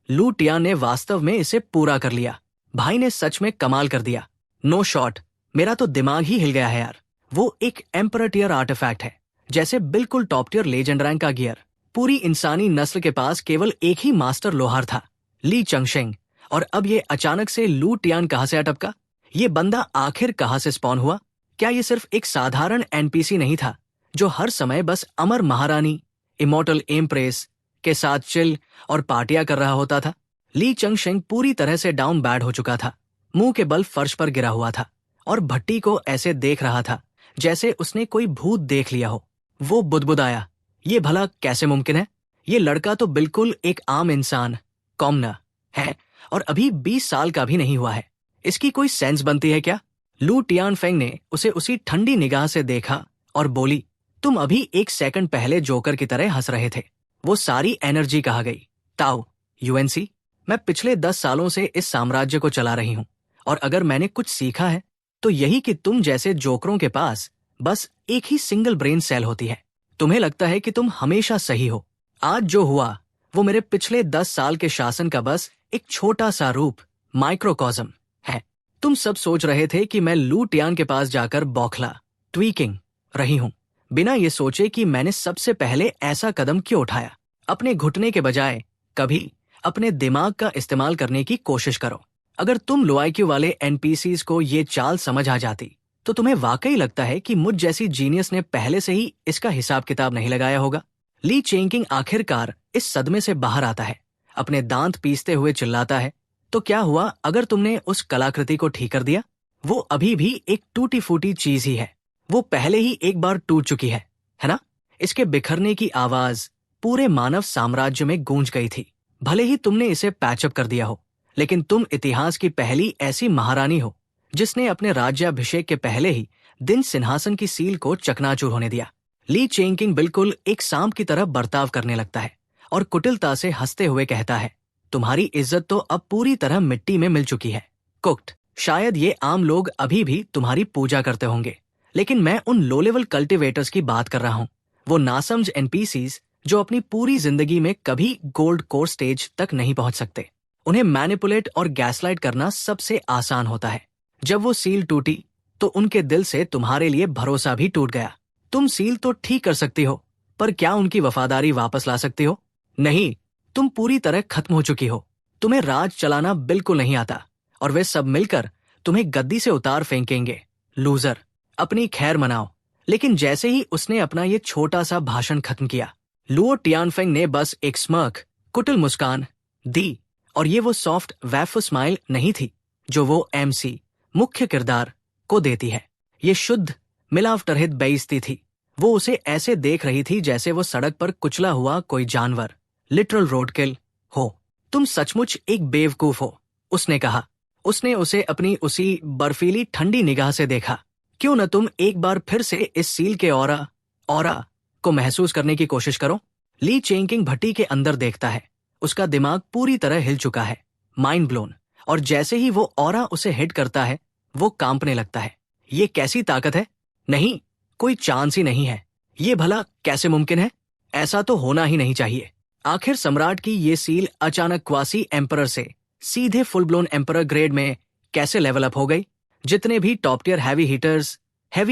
लू टियान ने वास्तव में इसे पूरा कर लिया। भाई ने सच में कमाल कर दिया। नो शॉट, मेरा तो दिमाग ही हिल गया है यार। वो एक एम्परर टियर आर्टिफैक्ट है, जैसे बिल्कुल टॉप टियर लेजेंड रैंक का गियर। पूरी इंसानी नस्ल के पास केवल एक ही मास्टर लोहार था, ली चंगशेंग, और अब ये अचानक से लू टियान कहां से अटपका? ये बंदा आखिर कहां से स्पॉन हुआ? क्या ये सिर्फ एक साधारण एनपीसी नहीं था जो हर समय बस अमर महारानी इमॉर्टल एम्प्रेस के साथ चिल और पार्टियां कर रहा होता था? ली चंगशेंग पूरी तरह से डाउन बैड हो चुका था, मुंह के बल फर्श पर गिरा हुआ था और भट्टी को ऐसे देख रहा था जैसे उसने कोई भूत देख लिया हो। वो बुदबुदाया, ये भला कैसे मुमकिन है? ये लड़का तो बिल्कुल एक आम इंसान कॉमनर है और अभी 20 साल का भी नहीं हुआ है। इसकी कोई सेंस बनती है क्या? लू टियानफेंग ने उसे उसी ठंडी निगाह से देखा और बोली, तुम अभी एक सेकंड पहले जोकर की तरह हंस रहे थे। वो सारी एनर्जी कहाँ गई? ताओ, यूएनसी, मैं पिछले 10 सालों से इस साम्राज्य को चला रही हूँ और अगर मैंने कुछ सीखा है तो यही कि तुम जैसे जोकरों के पास बस एक ही सिंगल ब्रेन सेल होती है। तुम्हें लगता है कि तुम हमेशा सही हो। आज जो हुआ वो मेरे पिछले 10 साल के शासन का बस एक छोटा सा रूप, माइक्रोकॉज्म है। तुम सब सोच रहे थे कि मैं लू टियान के पास जाकर बौखला ट्वीकिंग रही हूं, बिना ये सोचे कि मैंने सबसे पहले ऐसा कदम क्यों उठाया। अपने घुटने के बजाय कभी अपने दिमाग का इस्तेमाल करने की कोशिश करो। अगर तुम लो आईक्यू वाले एनपीसीज को ये चाल समझ आ जाती तो तुम्हें वाकई लगता है कि मुझ जैसी जीनियस ने पहले से ही इसका हिसाब किताब नहीं लगाया होगा। ली चेंकिंग आखिरकार इस सदमे से बाहर आता है, अपने दांत पीसते हुए चिल्लाता है, तो क्या हुआ अगर तुमने उस कलाकृति को ठीक कर दिया? वो अभी भी एक टूटी फूटी चीज ही है। वो पहले ही एक बार टूट चुकी है ना? इसके बिखरने की आवाज पूरे मानव साम्राज्य में गूंज गई थी। भले ही तुमने इसे पैचअप कर दिया हो, लेकिन तुम इतिहास की पहली ऐसी महारानी हो जिसने अपने राज्याभिषेक के पहले ही दिन सिंहासन की सील को चकनाचूर होने दिया। ली चेंकिंग बिल्कुल एक सांप की तरह बर्ताव करने लगता है और कुटिलता से हंसते हुए कहता है, तुम्हारी इज्जत तो अब पूरी तरह मिट्टी में मिल चुकी है। कुक्ड, शायद ये आम लोग अभी भी तुम्हारी पूजा करते होंगे, लेकिन मैं उन लो लेवल कल्टिवेटर्स की बात कर रहा हूँ। वो नासमझ एनपीसीज जो अपनी पूरी जिंदगी में कभी गोल्ड कोर स्टेज तक नहीं पहुंच सकते। उन्हें मैनिपुलेट और गैसलाइट करना सबसे आसान होता है। जब वो सील टूटी तो उनके दिल से तुम्हारे लिए भरोसा भी टूट गया। तुम सील तो ठीक कर सकती हो, पर क्या उनकी वफादारी वापस ला सकती हो? नहीं, तुम पूरी तरह खत्म हो चुकी हो। तुम्हें राज चलाना बिल्कुल नहीं आता और वे सब मिलकर तुम्हें गद्दी से उतार फेंकेंगे। लूजर, अपनी खैर मनाओ। लेकिन जैसे ही उसने अपना ये छोटा सा भाषण खत्म किया, लुओ टियानफेंग ने बस एक स्मर्क, कुटिल मुस्कान दी, और ये वो सॉफ्ट वैफ स्माइल नहीं थी जो वो एमसी, मुख्य किरदार, को देती है। ये शुद्ध मिलावटरहित बेइज्जती थी। वो उसे ऐसे देख रही थी जैसे वो सड़क पर कुचला हुआ कोई जानवर, लिटरल रोडकिल हो। तुम सचमुच एक बेवकूफ हो, उसने कहा। उसने उसे अपनी उसी बर्फीली ठंडी निगाह से देखा। क्यों न तुम एक बार फिर से इस सील के ऑरा को महसूस करने की कोशिश करो। ली चेंकिंग भट्टी के अंदर देखता है। उसका दिमाग पूरी तरह हिल चुका है, माइंड ब्लोन, और जैसे ही वो ऑरा उसे हिट करता है, वो कांपने लगता है। ये कैसी ताकत है? नहीं, कोई चांस ही नहीं है। ये भला कैसे मुमकिन है? ऐसा तो होना ही नहीं चाहिए। आखिर सम्राट की ये सील अचानक क्वासी एम्परर से सीधे फुल ब्लोन एम्परर ग्रेड में कैसे लेवल अप हो गई? जितने भी टॉप टियर हैवी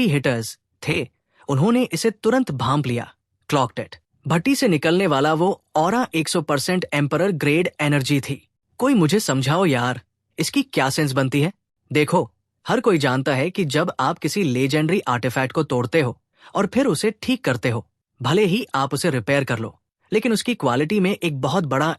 हिटर्स थे, उन्होंने इसे तुरंत भांप लिया। Clogged it. भट्टी से निकलने वाला वो ऑरा 100% एम्परर ग्रेड एनर्जी थी। कोई मुझे समझाओ यार, इसकी क्या सेंस बनती है? देखो, हर कोई जानता है कि जब आप किसी लेजेंडरी आर्टिफैक्ट को तोड़ते हो और फिर उसे ठीक करते हो, भले ही आप उसे रिपेयर कर लो, लेकिन उसकी क्वालिटी में एक बहुत बड़ा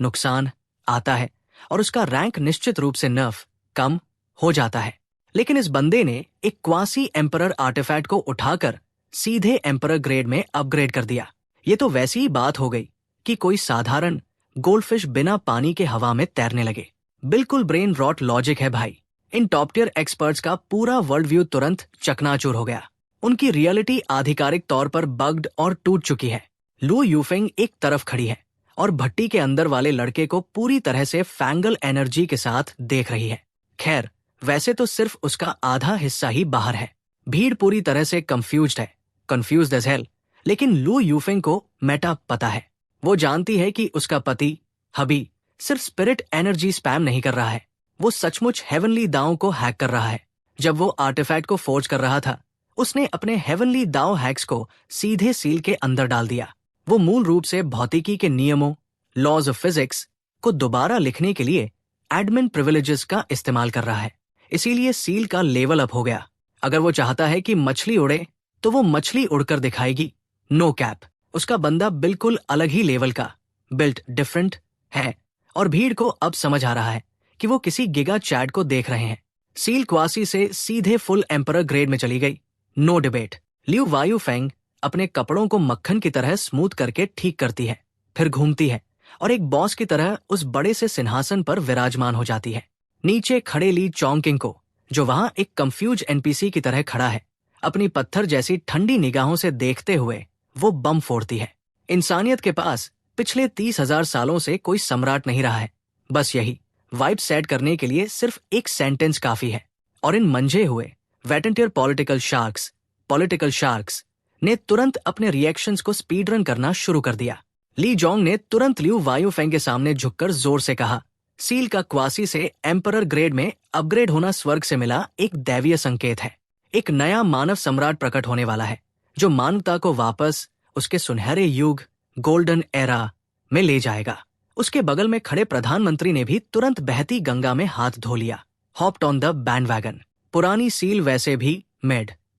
नुकसान आता है और उसका रैंक निश्चित रूप से नर्फ कम हो जाता है। लेकिन इस बंदे ने एक क्वासी एम्परर आर्टिफैक्ट को उठाकर सीधे एम्परर ग्रेड में अपग्रेड कर दिया। ये तो वैसी ही बात हो गई कि कोई साधारण गोल्डफिश बिना पानी के हवा में तैरने लगे। बिल्कुल ब्रेन रॉट लॉजिक है भाई। इन टॉप टियर एक्सपर्ट्स का पूरा वर्ल्ड व्यू तुरंत चकनाचूर हो गया। उनकी रियलिटी आधिकारिक तौर पर बग्ड और टूट चुकी है। लू यूफेंग एक तरफ खड़ी है और भट्टी के अंदर वाले लड़के को पूरी तरह से फैंगल एनर्जी के साथ देख रही है। खैर, वैसे तो सिर्फ उसका आधा हिस्सा ही बाहर है। भीड़ पूरी तरह से कंफ्यूज्ड एज हेल। लेकिन लू यूफेंग को मेटा पता है। वो जानती है कि उसका पति हबी सिर्फ स्पिरिट एनर्जी स्पैम नहीं कर रहा है, वो सचमुच हेवनली दाव को हैक कर रहा है। जब वो आर्टिफैक्ट को फोर्ज कर रहा था, उसने अपने हेवनली दाव हैक्स को सीधे सील के अंदर डाल दिया। वो मूल रूप से भौतिकी के नियमों, लॉज ऑफ फिजिक्स, को दोबारा लिखने के लिए एडमिन प्रिविलेजेस का इस्तेमाल कर रहा है। इसीलिए सील का लेवल अप हो गया। अगर वो चाहता है कि मछली उड़े, तो वो मछली उड़कर दिखाएगी। नो कैप, उसका बंदा बिल्कुल अलग ही लेवल का, बिल्ट डिफरेंट है। और भीड़ को अब समझ आ रहा है कि वो किसी गिगा चैट को देख रहे हैं। सील क्वासी से सीधे फुल एम्परर ग्रेड में चली गई। No debate. लियू वायु फेंग अपने कपड़ों को मक्खन की तरह स्मूथ करके ठीक करती है, फिर घूमती है और एक बॉस की तरह उस बड़े से सिंहासन पर विराजमान हो जाती है। नीचे खड़े ली चोंगकिंग को, जो वहां एक कंफ्यूज एनपीसी की तरह खड़ा है, अपनी पत्थर जैसी ठंडी निगाहों से देखते हुए वो बम फोड़ती है। इंसानियत के पास पिछले 30,000 सालों से कोई सम्राट नहीं रहा है। बस यही वाइब सेट करने के लिए सिर्फ एक सेंटेंस काफी है। और इन मंझे हुए वेटेंटियर पॉलिटिकल शार्क्स ने तुरंत अपने रिएक्शंस को स्पीड रन करना शुरू कर दिया। ली जोंग ने तुरंत लियू वायु फेंग के सामने झुककर जोर से कहा, सील का क्वासी से एम्परर ग्रेड में अपग्रेड होना स्वर्ग से मिला एक दैवीय संकेत है। एक नया मानव सम्राट प्रकट होने वाला है, जो मानवता को वापस उसके सुनहरे युग, गोल्डन एरा में ले जाएगा। उसके बगल में खड़े प्रधानमंत्री ने भी तुरंत बहती गंगा में हाथ धो लिया। Hopped on the bandwagon. पुरानी सील वैसे भी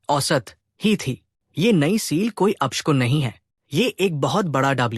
औसत ही थी। ये नई सील कोई अपशकुन नहीं है। ये एक बहुत बड़ा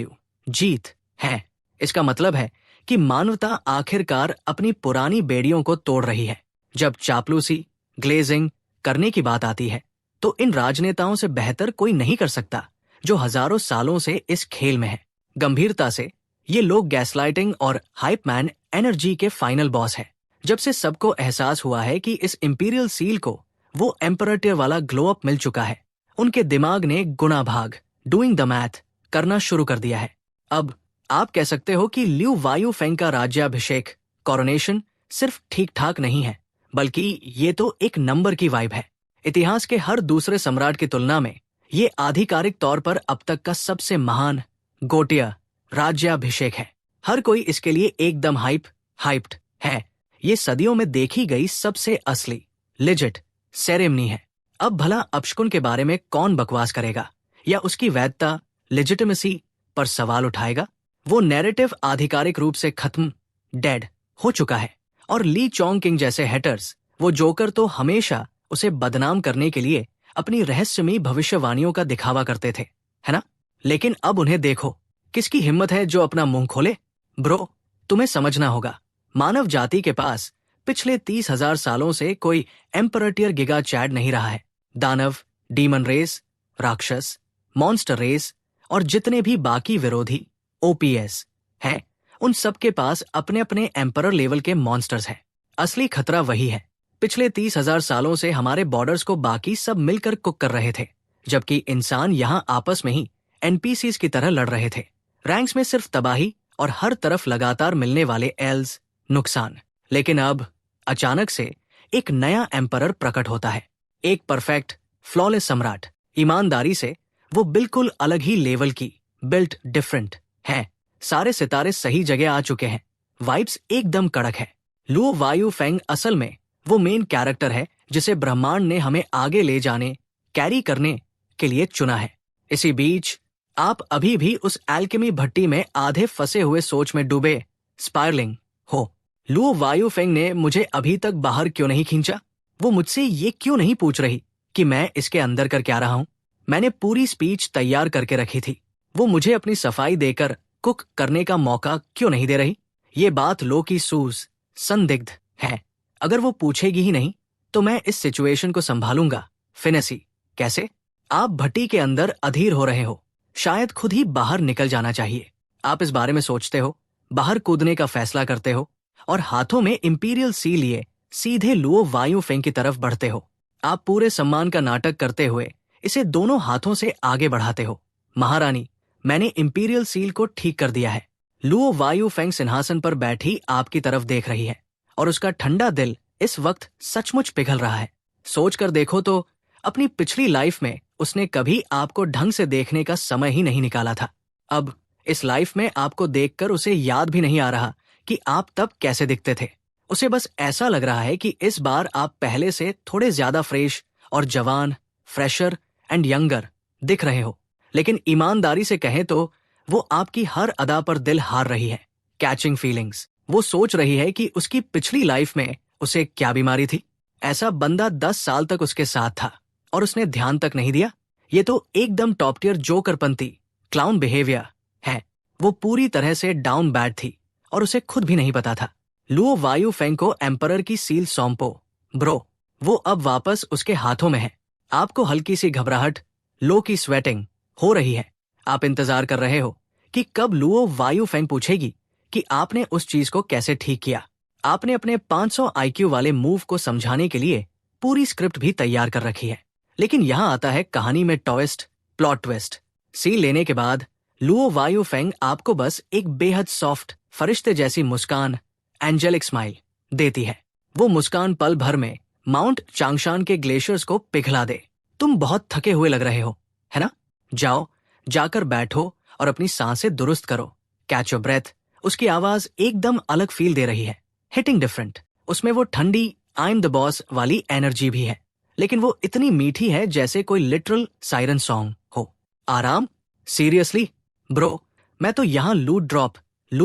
जीत है। इसका मतलब है कि मानवता आखिरकार अपनी पुरानी बेड़ियों को तोड़ रही है। जब चापलूसी, ग्लेजिंग करने की बात आती है, तो इन राजनेताओं से बेहतर कोई नहीं कर सकता, जो हजारों सालों से इस खेल में है। गंभीरता से, ये लोग गैसलाइटिंग और हाइपमैन एनर्जी के फाइनल बॉस है। जब से सबको एहसास हुआ है कि इस इंपीरियल सील को वो एम्परर टियर वाला ग्लो अप मिल चुका है, उनके दिमाग ने गुणा भाग, डूइंग द मैथ, करना शुरू कर दिया है। अब आप कह सकते हो कि ल्यू वायु फेंग का राज्याभिषेक कोरोनेशन सिर्फ ठीक ठाक नहीं है, बल्कि ये तो एक नंबर की वाइब है। इतिहास के हर दूसरे सम्राट की तुलना में ये आधिकारिक तौर पर अब तक का सबसे महान गोटिया राज्याभिषेक है। हर कोई इसके लिए एकदम हाइप्ड है। ये सदियों में देखी गई सबसे असली लिजिट सेरेमनी है। अब भला अपशकुन के बारे में कौन बकवास करेगा या उसकी वैधता लेजिटिमेसी पर सवाल उठाएगा? वो नैरेटिव आधिकारिक रूप से खत्म डेड हो चुका है। और ली चोंग किंग जैसे हेटर्स, वो जोकर तो हमेशा उसे बदनाम करने के लिए अपनी रहस्यमयी भविष्यवाणियों का दिखावा करते थे, है ना? लेकिन अब उन्हें देखो, किसकी हिम्मत है जो अपना मुंह खोले? ब्रो, तुम्हें समझना होगा, मानव जाति के पास पिछले 30,000 सालों से कोई एम्परर टियर गिगा चैड नहीं रहा है। दानव, डीमन रेस, राक्षस, मॉन्स्टर रेस और जितने भी बाकी विरोधी ओपीएस हैं, उन सब के पास अपने अपने एम्परर लेवल के मॉन्स्टर्स हैं। असली खतरा वही है। पिछले 30,000 सालों से हमारे बॉर्डर्स को बाकी सब मिलकर कुक कर रहे थे, जबकि इंसान यहाँ आपस में ही एनपीसीज की तरह लड़ रहे थे। रैंक्स में सिर्फ तबाही और हर तरफ लगातार मिलने वाले एल्स नुकसान। लेकिन अब अचानक से एक नया एम्परर प्रकट होता है, एक परफेक्ट फ्लॉलेस सम्राट। ईमानदारी से वो बिल्कुल अलग ही लेवल की, बिल्ट डिफरेंट है। सारे सितारे सही जगह आ चुके हैं, वाइब्स एकदम कड़क है। लुओ वायु फेंग असल में वो मेन कैरेक्टर है जिसे ब्रह्मांड ने हमें आगे ले जाने, कैरी करने के लिए चुना है। इसी बीच आप अभी भी उस एल्केमी भट्टी में आधे फंसे हुए सोच में डूबे स्पायरलिंग हो। लुओ वायु फेंग ने मुझे अभी तक बाहर क्यों नहीं खींचा? वो मुझसे ये क्यों नहीं पूछ रही कि मैं इसके अंदर कर क्या रहा हूं? मैंने पूरी स्पीच तैयार करके रखी थी। वो मुझे अपनी सफाई देकर कुक करने का मौका क्यों नहीं दे रही? ये बात लो की सूज संदिग्ध है। अगर वो पूछेगी ही नहीं तो मैं इस सिचुएशन को संभालूंगा। फिनेसी, कैसे? आप भट्टी के अंदर अधीर हो रहे हो, शायद खुद ही बाहर निकल जाना चाहिए। आप इस बारे में सोचते हो, बाहर कूदने का फैसला करते हो और हाथों में इंपीरियल सी लिए सीधे लुओ वायु फेंग की तरफ बढ़ते हो। आप पूरे सम्मान का नाटक करते हुए इसे दोनों हाथों से आगे बढ़ाते हो। महारानी, मैंने इंपीरियल सील को ठीक कर दिया है। लुओ वायु फेंग सिंहासन पर बैठी आपकी तरफ देख रही है और उसका ठंडा दिल इस वक्त सचमुच पिघल रहा है। सोच कर देखो तो अपनी पिछली लाइफ में उसने कभी आपको ढंग से देखने का समय ही नहीं निकाला था। अब इस लाइफ में आपको देखकर उसे याद भी नहीं आ रहा कि आप तब कैसे दिखते थे। उसे बस ऐसा लग रहा है कि इस बार आप पहले से थोड़े ज्यादा फ्रेश और जवान, फ्रेशर एंड यंगर दिख रहे हो। लेकिन ईमानदारी से कहें तो वो आपकी हर अदा पर दिल हार रही है। Catching feelings. वो सोच रही है कि उसकी पिछली लाइफ में उसे क्या बीमारी थी। ऐसा बंदा 10 साल तक उसके साथ था और उसने ध्यान तक नहीं दिया। ये तो एकदम टॉप टियर जोकरपंती क्लाउन बिहेवियर है। वो पूरी तरह से डाउन बैड थी और उसे खुद भी नहीं पता था। लुओ वायु फेंग को एम्परर की सील सौंपो ब्रो। वो अब वापस उसके हाथों में है। आपको हल्की सी घबराहट, लो की स्वेटिंग हो रही है। आप इंतजार कर रहे हो कि कब लुओ वायु फेंग पूछेगी कि आपने उस चीज को कैसे ठीक किया। आपने अपने 500 आईक्यू वाले मूव को समझाने के लिए पूरी स्क्रिप्ट भी तैयार कर रखी है। लेकिन यहां आता है कहानी में प्लॉट ट्विस्ट। सील लेने के बाद लुओ वायु फेंग आपको बस एक बेहद सॉफ्ट फरिश्ते जैसी मुस्कान, एंजेलिक स्माइल देती है। वो मुस्कान पल भर में माउंट चांगशान के ग्लेशियर्स को पिघला दे। तुम बहुत थके हुए लग रहे हो, है ना? जाओ, जाकर बैठो और अपनी सांसें दुरुस्त करो। Catch your breath. उसकी आवाज एकदम अलग फील दे रही है, हिटिंग डिफरेंट। उसमें वो ठंडी आई एम द बॉस वाली एनर्जी भी है, लेकिन वो इतनी मीठी है जैसे कोई लिटरल सायरन सॉन्ग हो। आराम? सीरियसली ब्रो, मैं तो यहाँ लूट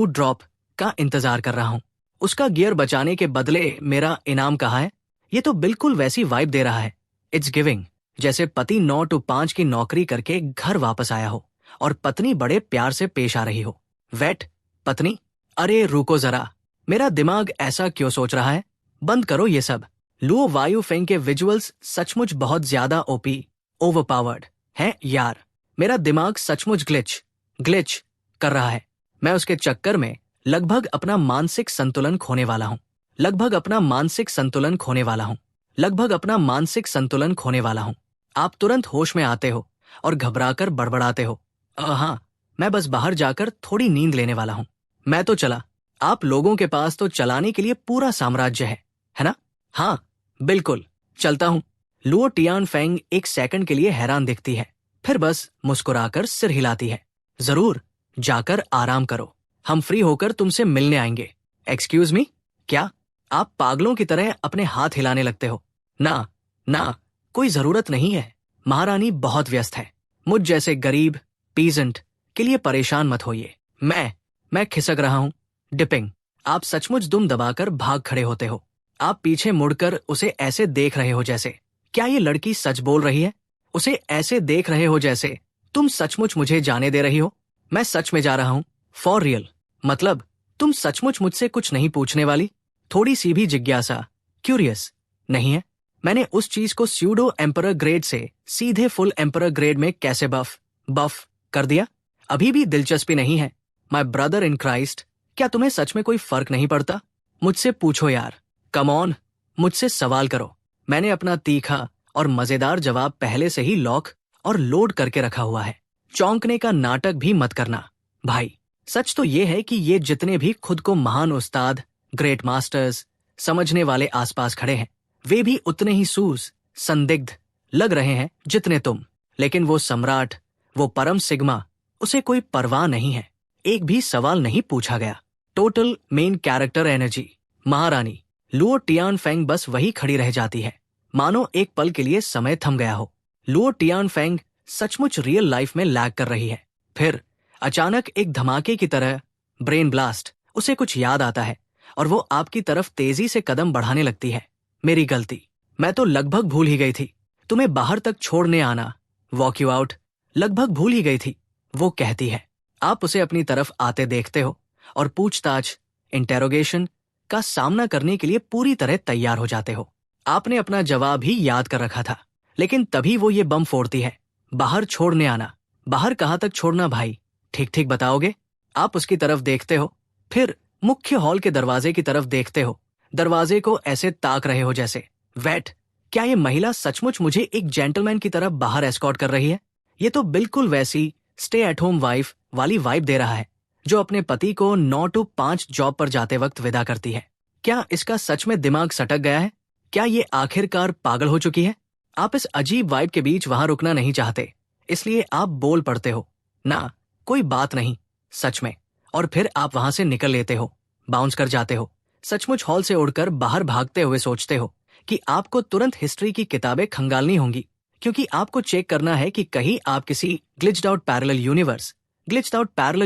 ड्रॉप का इंतजार कर रहा हूँ। उसका गियर बचाने के बदले मेरा इनाम कहाँ है? ये तो बिल्कुल वैसी वाइब दे रहा है। इट्स गिविंग जैसे पति 9 to 5 की नौकरी करके घर वापस आया हो और पत्नी बड़े प्यार से पेश आ रही हो। वेट पत्नी? अरे रुको जरा, मेरा दिमाग ऐसा क्यों सोच रहा है? बंद करो ये सब। लुओ वायु फेंग के विजुअल्स सचमुच बहुत ज्यादा ओपी, ओवरपावर्ड हैं यार। मेरा दिमाग सचमुच ग्लिच कर रहा है। मैं उसके चक्कर में लगभग अपना मानसिक संतुलन खोने वाला हूँ। आप तुरंत होश में आते हो और घबराकर बड़बड़ाते हो, हाँ मैं बस बाहर जाकर थोड़ी नींद लेने वाला हूँ। मैं तो चला। आप लोगों के पास तो चलाने के लिए पूरा साम्राज्य है ना? हाँ, बिल्कुल, चलता हूँ। लुओ टियानफेंग एक सेकंड के लिए हैरान दिखती है, फिर बस मुस्कुराकर सिर हिलाती है। जरूर, जाकर आराम करो। हम फ्री होकर तुमसे मिलने आएंगे। Excuse me? क्या? आप पागलों की तरह अपने हाथ हिलाने लगते हो। ना ना, कोई जरूरत नहीं है। महारानी बहुत व्यस्त है। मुझ जैसे गरीब पीजेंट के लिए परेशान मत होइए। मैं खिसक रहा हूँ। डिपिंग। आप सचमुच दुम दबाकर भाग खड़े होते हो। आप पीछे मुड़कर उसे ऐसे देख रहे हो जैसे, क्या ये लड़की सच बोल रही है? उसे ऐसे देख रहे हो जैसे तुम सचमुच मुझे जाने दे रही हो। मैं सच में जा रहा हूँ, फॉर रियल। मतलब, तुम सचमुच मुझसे कुछ नहीं पूछने वाली? थोड़ी सी भी जिज्ञासा, क्यूरियस नहीं है? मैंने उस चीज को स्यूडो एम्परर ग्रेड से सीधे फुल एम्परर ग्रेड में कैसे बफ कर दिया? अभी भी दिलचस्पी नहीं है? माय ब्रदर इन क्राइस्ट, क्या तुम्हें सच में कोई फर्क नहीं पड़ता? मुझसे पूछो यार, कम ऑन, मुझसे सवाल करो। मैंने अपना तीखा और मजेदार जवाब पहले से ही लॉक और लोड करके रखा हुआ है। चौंकने का नाटक भी मत करना भाई। सच तो ये है कि ये जितने भी खुद को महान उस्ताद, ग्रेट मास्टर्स समझने वाले आसपास खड़े हैं, वे भी उतने ही संदिग्ध लग रहे हैं जितने तुम। लेकिन वो सम्राट, वो परम सिग्मा, उसे कोई परवाह नहीं है। एक भी सवाल नहीं पूछा गया। Total main character energy. महारानी लुओ टियानफेंग बस वही खड़ी रह जाती है, मानो एक पल के लिए समय थम गया हो। लुओ टियानफेंग सचमुच रियल लाइफ में लैग कर रही है। फिर अचानक एक धमाके की तरह ब्रेन ब्लास्ट, उसे कुछ याद आता है और वो आपकी तरफ तेजी से कदम बढ़ाने लगती है। मेरी गलती, मैं तो लगभग भूल ही गई थी। तुम्हें बाहर तक छोड़ने आना, वॉक यू आउट, लगभग भूल ही गई थी, वो कहती है। आप उसे अपनी तरफ आते देखते हो और पूछताछ, इंटेरोगेशन का सामना करने के लिए पूरी तरह तैयार हो जाते हो। आपने अपना जवाब ही याद कर रखा था, लेकिन तभी वो ये बम फोड़ती है। बाहर छोड़ने आना। बाहर कहाँ तक छोड़ना भाई? ठीक ठीक बताओगे? आप उसकी तरफ देखते हो, फिर मुख्य हॉल के दरवाजे की तरफ देखते हो। दरवाजे को ऐसे ताक रहे हो जैसे, वेट, क्या ये महिला सचमुच मुझे एक जेंटलमैन की तरफ बाहर एस्कॉर्ट कर रही है? ये तो बिल्कुल वैसी स्टे एट होम वाइफ वाली वाइब दे रहा है जो अपने पति को 9 to 5 जॉब पर जाते वक्त विदा करती है। क्या इसका सच में दिमाग सटक गया है? क्या ये आखिरकार पागल हो चुकी है? आप इस अजीब वाइब के बीच वहां रुकना नहीं चाहते, इसलिए आप बोल पड़ते हो, ना कोई बात नहीं, सच में। और फिर आप वहां से निकल लेते हो, बाउंस कर जाते हो, सचमुच हॉल से उड़कर बाहर भागते हुए सोचते हो कि आपको तुरंत हिस्ट्री की किताबें खंगालनी होंगी, क्योंकि आपको चेक करना है कि कहीं आप किसी ग्लिच्ड आउट पैरेलल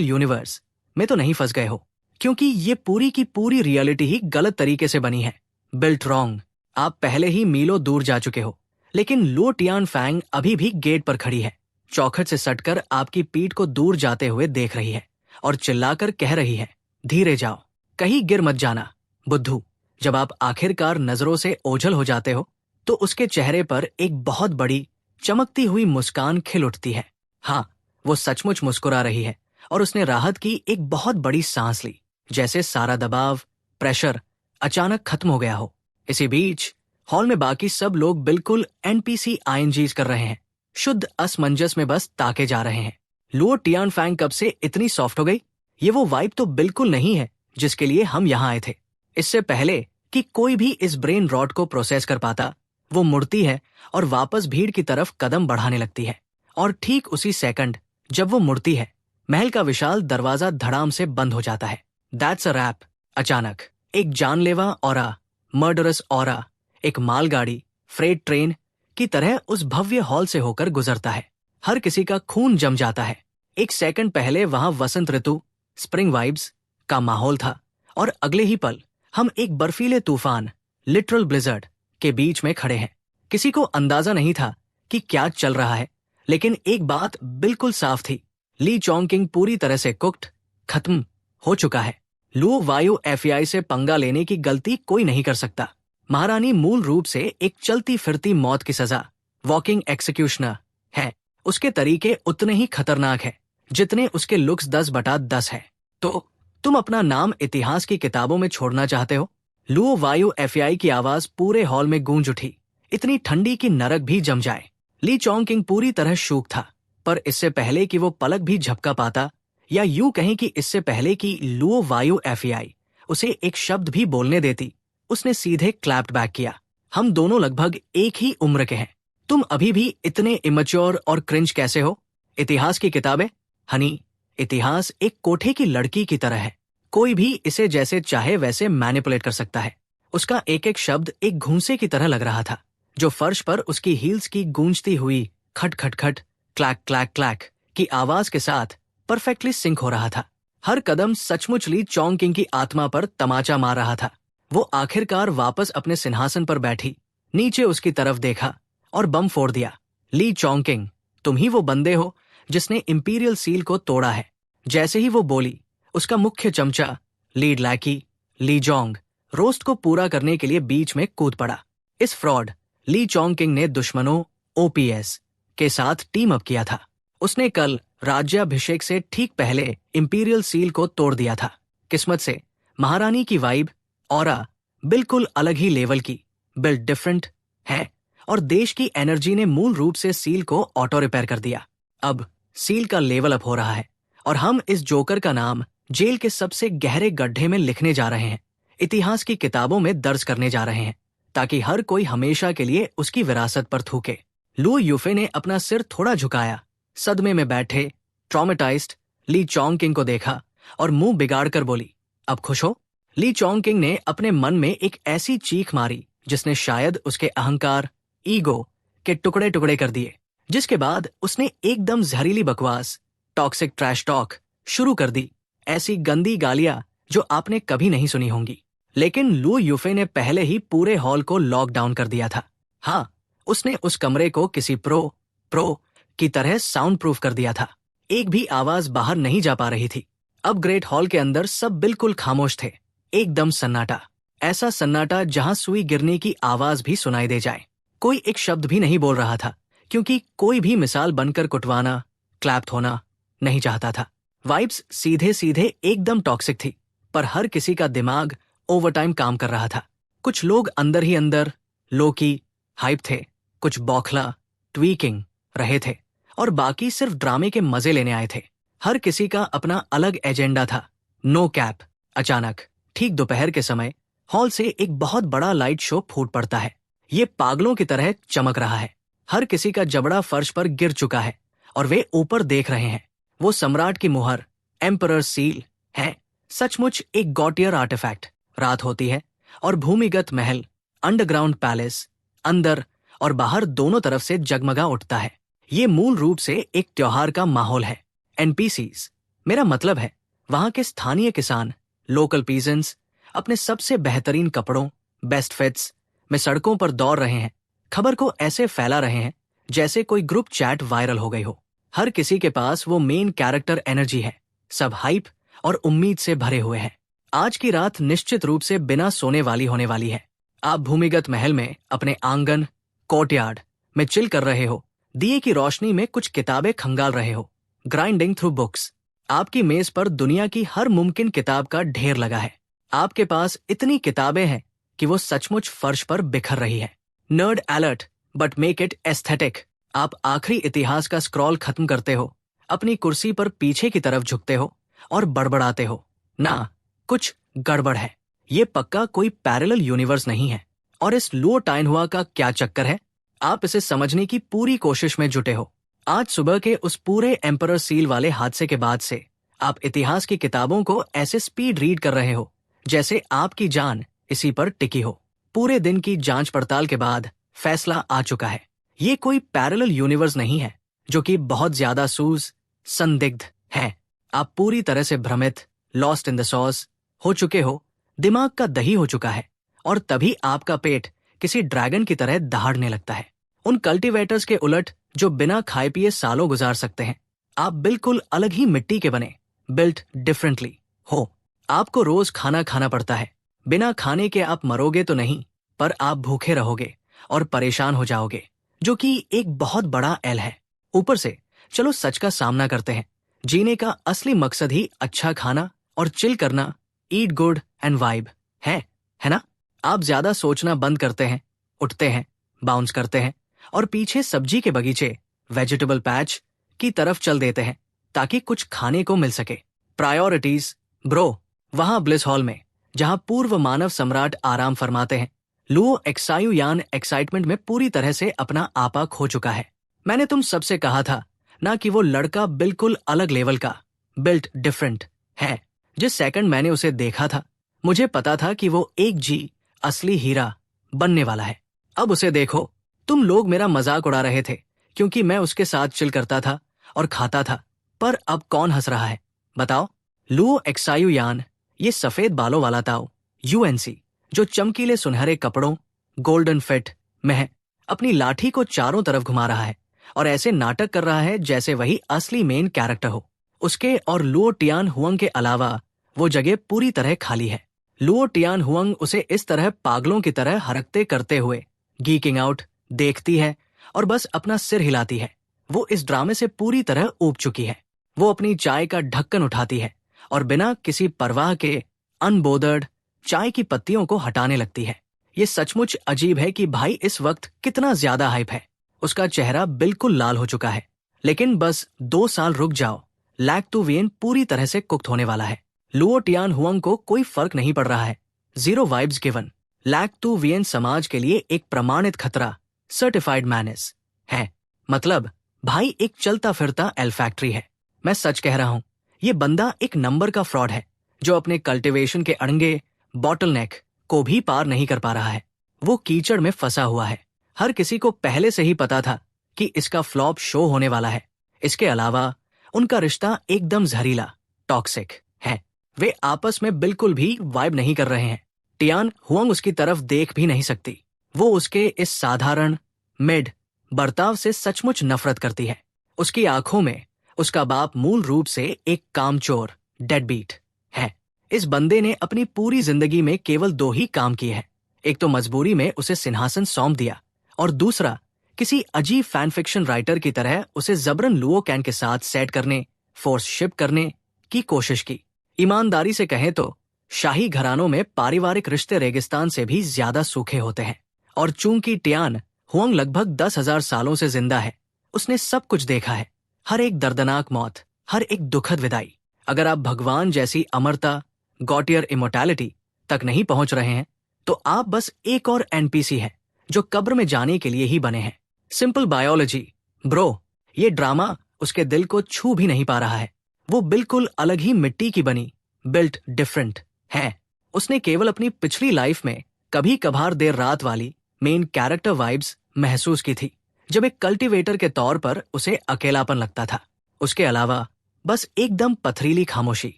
यूनिवर्स में तो नहीं फंस गए हो, क्योंकि ये पूरी की पूरी रियलिटी ही गलत तरीके से बनी है, बिल्ट रॉन्ग। आप पहले ही मीलों दूर जा चुके हो, लेकिन लुओ टियानफेंग अभी भी गेट पर खड़ी है, चौखट से सटकर आपकी पीठ को दूर जाते हुए देख रही है और चिल्लाकर कह रही है, धीरे जाओ, कहीं गिर मत जाना, बुद्धू। जब आप आखिरकार नजरों से ओझल हो जाते हो, तो उसके चेहरे पर एक बहुत बड़ी चमकती हुई मुस्कान खिल उठती है। हाँ, वो सचमुच मुस्कुरा रही है और उसने राहत की एक बहुत बड़ी सांस ली, जैसे सारा दबाव, प्रेशर अचानक खत्म हो गया हो। इसी बीच हॉल में बाकी सब लोग बिल्कुल एनपीसी आईएनजीज कर रहे हैं, शुद्ध असमंजस में बस ताके जा रहे हैं। लुओ टियानफेंग कब से इतनी सॉफ्ट हो गई? ये वो वाइब तो बिल्कुल नहीं है जिसके लिए हम यहाँ आए थे। इससे पहले कि कोई भी इस ब्रेन रॉट को प्रोसेस कर पाता, वो मुड़ती है और वापस भीड़ की तरफ कदम बढ़ाने लगती है। और ठीक उसी सेकंड जब वो मुड़ती है, महल का विशाल दरवाजा धड़ाम से बंद हो जाता है। That's a wrap. अचानक एक जानलेवा ऑरा, मर्डरस ऑरा, एक मालगाड़ी, फ्रेट ट्रेन की तरह उस भव्य हॉल से होकर गुजरता है। हर किसी का खून जम जाता है। एक सेकंड पहले वहां वसंत ऋतु, स्प्रिंग वाइब्स का माहौल था, और अगले ही पल हम एक बर्फीले तूफान, लिटरल ब्लिजर्ड के बीच में खड़े हैं। किसी को अंदाजा नहीं था कि क्या चल रहा है, लेकिन एक बात बिल्कुल साफ थी, ली चोंगकिंग पूरी तरह से कुक्ड, खत्म हो चुका है। लुओ वायु एफआई से पंगा लेने की गलती कोई नहीं कर सकता। महारानी मूल रूप से एक चलती फिरती मौत की सजा, वॉकिंग एक्सिक्यूशनर है। उसके तरीके उतने ही खतरनाक है जितने उसके लुक्स 10/10 है। तो तुम अपना नाम इतिहास की किताबों में छोड़ना चाहते हो? लुओ वायु एफआई की आवाज पूरे हॉल में गूंज उठी, इतनी ठंडी कि नरक भी जम जाए। ली चोंगकिंग पूरी तरह शूक था, पर इससे पहले कि वो पलक भी झपका पाता, या यूं कहें कि इससे पहले कि लुओ वायु एफईआई उसे एक शब्द भी बोलने देती, उसने सीधे क्लैप्ड बैक किया। हम दोनों लगभग एक ही उम्र के हैं। तुम अभी भी इतने इमैच्योर और क्रिंज कैसे हो? इतिहास की किताबें? हनी, इतिहास एक कोठे की लड़की की तरह है। कोई भी इसे जैसे चाहे वैसे मैनिपुलेट कर सकता है। उसका एक एक शब्द एक घूंसे की तरह लग रहा था, जो फर्श पर उसकी हील्स की गूंजती हुई खट खट खट, क्लैक क्लैक क्लैक की आवाज के साथ परफेक्टली सिंक हो रहा था। हर कदम सचमुच ली चोंगकिंग की आत्मा पर तमाचा मार रहा था। वो आखिरकार वापस अपने सिंहासन पर बैठी, नीचे उसकी तरफ देखा और बम फोड़ दिया। ली चोंगकिंग, तुम ही वो बंदे हो जिसने इंपीरियल सील को तोड़ा है। जैसे ही वो बोली, उसका मुख्य चमचा लीड लैकी ली जोंग रोस्ट को पूरा करने के लिए बीच में कूद पड़ा। इस फ्रॉड ली चोंगकिंग ने दुश्मनों ओपीएस के साथ टीम अप किया था। उसने कल राज्याभिषेक से ठीक पहले इंपीरियल सील को तोड़ दिया था। किस्मत से महारानी की वाइब, ऑरा बिल्कुल अलग ही लेवल की, बिल्ड डिफरेंट है, और देश की एनर्जी ने मूल रूप से सील को ऑटो रिपेयर कर दिया। अब सील का लेवल अप हो रहा है और हम इस जोकर का नाम जेल के सबसे गहरे गड्ढे में लिखने जा रहे हैं, इतिहास की किताबों में दर्ज करने जा रहे हैं, ताकि हर कोई हमेशा के लिए उसकी विरासत पर थूके। लू यूफे ने अपना सिर थोड़ा झुकाया, सदमे में बैठे ट्रॉमेटाइज्ड ली चोंगकिंग को देखा और मुंह बिगाड़कर बोली, अब खुश हो? ली चोंगकिंग ने अपने मन में एक ऐसी चीख मारी जिसने शायद उसके अहंकार, ईगो के टुकड़े टुकड़े कर दिए। जिसके बाद उसने एकदम जहरीली बकवास, टॉक्सिक ट्रैश टॉक शुरू कर दी, ऐसी गंदी गालियां जो आपने कभी नहीं सुनी होंगी। लेकिन लू यूफे ने पहले ही पूरे हॉल को लॉकडाउन कर दिया था। हाँ, उसने उस कमरे को किसी प्रो की तरह साउंड प्रूफ कर दिया था। एक भी आवाज बाहर नहीं जा पा रही थी। अब ग्रेट हॉल के अंदर सब बिल्कुल खामोश थे, एकदम सन्नाटा। ऐसा सन्नाटा जहां सुई गिरने की आवाज भी सुनाई दे जाए। कोई एक शब्द भी नहीं बोल रहा था, क्योंकि कोई भी मिसाल बनकर कुटवाना, क्लैप्ड होना नहीं चाहता था। वाइब्स सीधे सीधे एकदम टॉक्सिक थी, पर हर किसी का दिमाग ओवरटाइम काम कर रहा था। कुछ लोग अंदर ही अंदर लोकी हाइप थे, कुछ बौखला ट्वीकिंग रहे थे, और बाकी सिर्फ ड्रामे के मजे लेने आए थे। हर किसी का अपना अलग एजेंडा था। नो कैप, अचानक ठीक दोपहर के समय हॉल से एक बहुत बड़ा लाइट शो फूट पड़ता है। ये पागलों की तरह चमक रहा है। हर किसी का जबड़ा फर्श पर गिर चुका है और वे ऊपर देख रहे हैं। वो सम्राट की मुहर, एम्परर सील है, सचमुच एक गॉटियर आर्टिफैक्ट। रात होती है और भूमिगत महल, अंडरग्राउंड पैलेस, अंदर और बाहर दोनों तरफ से जगमगा उठता है। ये मूल रूप से एक त्योहार का माहौल है। एनपीसीज, मेरा मतलब है वहां के स्थानीय किसान, लोकल पीजेंट्स, अपने सबसे बेहतरीन कपड़ों, बेस्ट फिट्स में सड़कों पर दौड़ रहे हैं, खबर को ऐसे फैला रहे हैं जैसे कोई ग्रुप चैट वायरल हो गई हो। हर किसी के पास वो मेन कैरेक्टर एनर्जी है। सब हाइप और उम्मीद से भरे हुए हैं। आज की रात निश्चित रूप से बिना सोने वाली होने वाली है। आप भूमिगत महल में अपने आंगन, कोर्टयार्ड में चिल कर रहे हो, दिए की रोशनी में कुछ किताबें खंगाल रहे हो, ग्राइंडिंग थ्रू बुक्स। आपकी मेज पर दुनिया की हर मुमकिन किताब का ढेर लगा है। आपके पास इतनी किताबें हैं कि वो सचमुच फर्श पर बिखर रही है। Nerd alert, but make it aesthetic. आप आखिरी इतिहास का स्क्रॉल खत्म करते हो, अपनी कुर्सी पर पीछे की तरफ झुकते हो और बड़बड़ाते हो, ना, कुछ गड़बड़ है। ये पक्का कोई पैरेलल यूनिवर्स नहीं है। और इस लुओ टाइनहुआ का क्या चक्कर है? आप इसे समझने की पूरी कोशिश में जुटे हो। आज सुबह के उस पूरे एम्परर सील वाले हादसे के बाद से आप इतिहास की किताबों को ऐसे स्पीड रीड कर रहे हो जैसे आपकी जान इसी पर टिकी हो। पूरे दिन की जांच पड़ताल के बाद फैसला आ चुका है। ये कोई पैरेलल यूनिवर्स नहीं है, जो कि बहुत ज्यादा संदिग्ध है। आप पूरी तरह से भ्रमित, लॉस्ट इन द सॉस हो चुके हो, दिमाग का दही हो चुका है, और तभी आपका पेट किसी ड्रैगन की तरह दहाड़ने लगता है। उन कल्टीवेटर्स के उलट जो बिना खाए पिए सालों गुजार सकते हैं। आप बिल्कुल अलग ही मिट्टी के बने, बिल्ट डिफरेंटली हो। आपको रोज खाना खाना पड़ता है। बिना खाने के आप मरोगे तो नहीं, पर आप भूखे रहोगे और परेशान हो जाओगे, जो कि एक बहुत बड़ा एल है। ऊपर से चलो सच का सामना करते हैं। जीने का असली मकसद ही अच्छा खाना और चिल करना, ईट गुड एंड वाइब है ना? आप ज्यादा सोचना बंद करते हैं, उठते हैं, बाउंस करते हैं और पीछे सब्जी के बगीचे, वेजिटेबल पैच की तरफ चल देते हैं। ताकि कुछ खाने को मिल सके। Priorities bro. वहां ब्लिस हॉल में, जहां पूर्व मानव सम्राट आराम फरमाते हैं, लुओ एक्सायुयान एक्साइटमेंट में पूरी तरह से अपना आपा खो चुका है। मैंने तुम सबसे कहा था ना कि वो लड़का बिल्कुल अलग लेवल का, बिल्ट डिफरेंट है। जिस सेकंड मैंने उसे देखा था, मुझे पता था कि वो एक जी असली हीरा बनने वाला है। अब उसे देखो। तुम लोग मेरा मजाक उड़ा रहे थे क्योंकि मैं उसके साथ चिल करता था और खाता था, पर अब कौन हंस रहा है बताओ? लुओ एक्सायुयान, ये सफेद बालों वाला ताऊ यूएनसी, जो चमकीले सुनहरे कपड़ों गोल्डन फिट में है, अपनी लाठी को चारों तरफ घुमा रहा है और ऐसे नाटक कर रहा है जैसे वही असली मेन कैरेक्टर हो। उसके और लुओ टियान हुआंग के अलावा वो जगह पूरी तरह खाली है। लुओ टियान हुआंग उसे इस तरह पागलों की तरह हरकते करते हुए गीकिंग आउट देखती है और बस अपना सिर हिलाती है। वो इस ड्रामे से पूरी तरह ऊब चुकी है। वो अपनी चाय का ढक्कन उठाती है और बिना किसी परवाह के अनबोदर्ड चाय की पत्तियों को हटाने लगती है। ये सचमुच अजीब है कि भाई इस वक्त कितना ज्यादा हाइप है। उसका चेहरा बिल्कुल लाल हो चुका है। लेकिन बस 2 साल रुक जाओ, लैक टू वियन पूरी तरह से कुक्ड होने वाला है। लुओ टियान हुआंग को कोई फर्क नहीं पड़ रहा है। 0 वाइब्स गिवन। लैक टू वियन समाज के लिए एक प्रमाणित खतरा, सर्टिफाइड मैनेस है। मतलब भाई एक चलता फिरता एल फैक्ट्री है। मैं सच कह रहा हूं, ये बंदा एक नंबर का फ्रॉड है जो अपने कल्टीवेशन के अड़ंगे बॉटलनेक को भी पार नहीं कर पा रहा है। वो कीचड़ में फंसा हुआ है। हर किसी को पहले से ही पता था कि इसका फ्लॉप शो होने वाला है। इसके अलावा उनका रिश्ता एकदम जहरीला, टॉक्सिक है। वे आपस में बिल्कुल भी वाइब नहीं कर रहे हैं। टियान हुआंग उसकी तरफ देख भी नहीं सकती। वो उसके इस साधारण मिड बर्ताव से सचमुच नफरत करती है। उसकी आंखों में उसका बाप मूल रूप से एक कामचोर डेडबीट है। इस बंदे ने अपनी पूरी जिंदगी में केवल 2 ही काम किए हैं। एक तो मजबूरी में उसे सिंहासन सौंप दिया और दूसरा किसी अजीब फैन फिक्शन राइटर की तरह उसे जबरन लुओ कैन के साथ सेट करने, फोर्स शिप करने की कोशिश की। ईमानदारी से कहें तो शाही घरानों में पारिवारिक रिश्ते रेगिस्तान से भी ज्यादा सूखे होते हैं। और चूंकि टियान हुआंग लगभग 10,000 सालों से जिंदा है, उसने सब कुछ देखा है। हर एक दर्दनाक मौत, हर एक दुखद विदाई। अगर आप भगवान जैसी अमरता, गॉटियर इमोर्टैलिटी तक नहीं पहुंच रहे हैं, तो आप बस एक और एनपीसी है जो कब्र में जाने के लिए ही बने हैं। Simple biology bro. ये ड्रामा उसके दिल को छू भी नहीं पा रहा है। वो बिल्कुल अलग ही मिट्टी की बनी, बिल्ट डिफरेंट है। उसने केवल अपनी पिछली लाइफ में कभी कभार देर रात वाली मेन कैरेक्टर वाइब्स महसूस की थी, जब एक कल्टीवेटर के तौर पर उसे अकेलापन लगता था। उसके अलावा बस एकदम पथरीली खामोशी।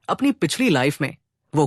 अपनी पिछली लाइफ में वो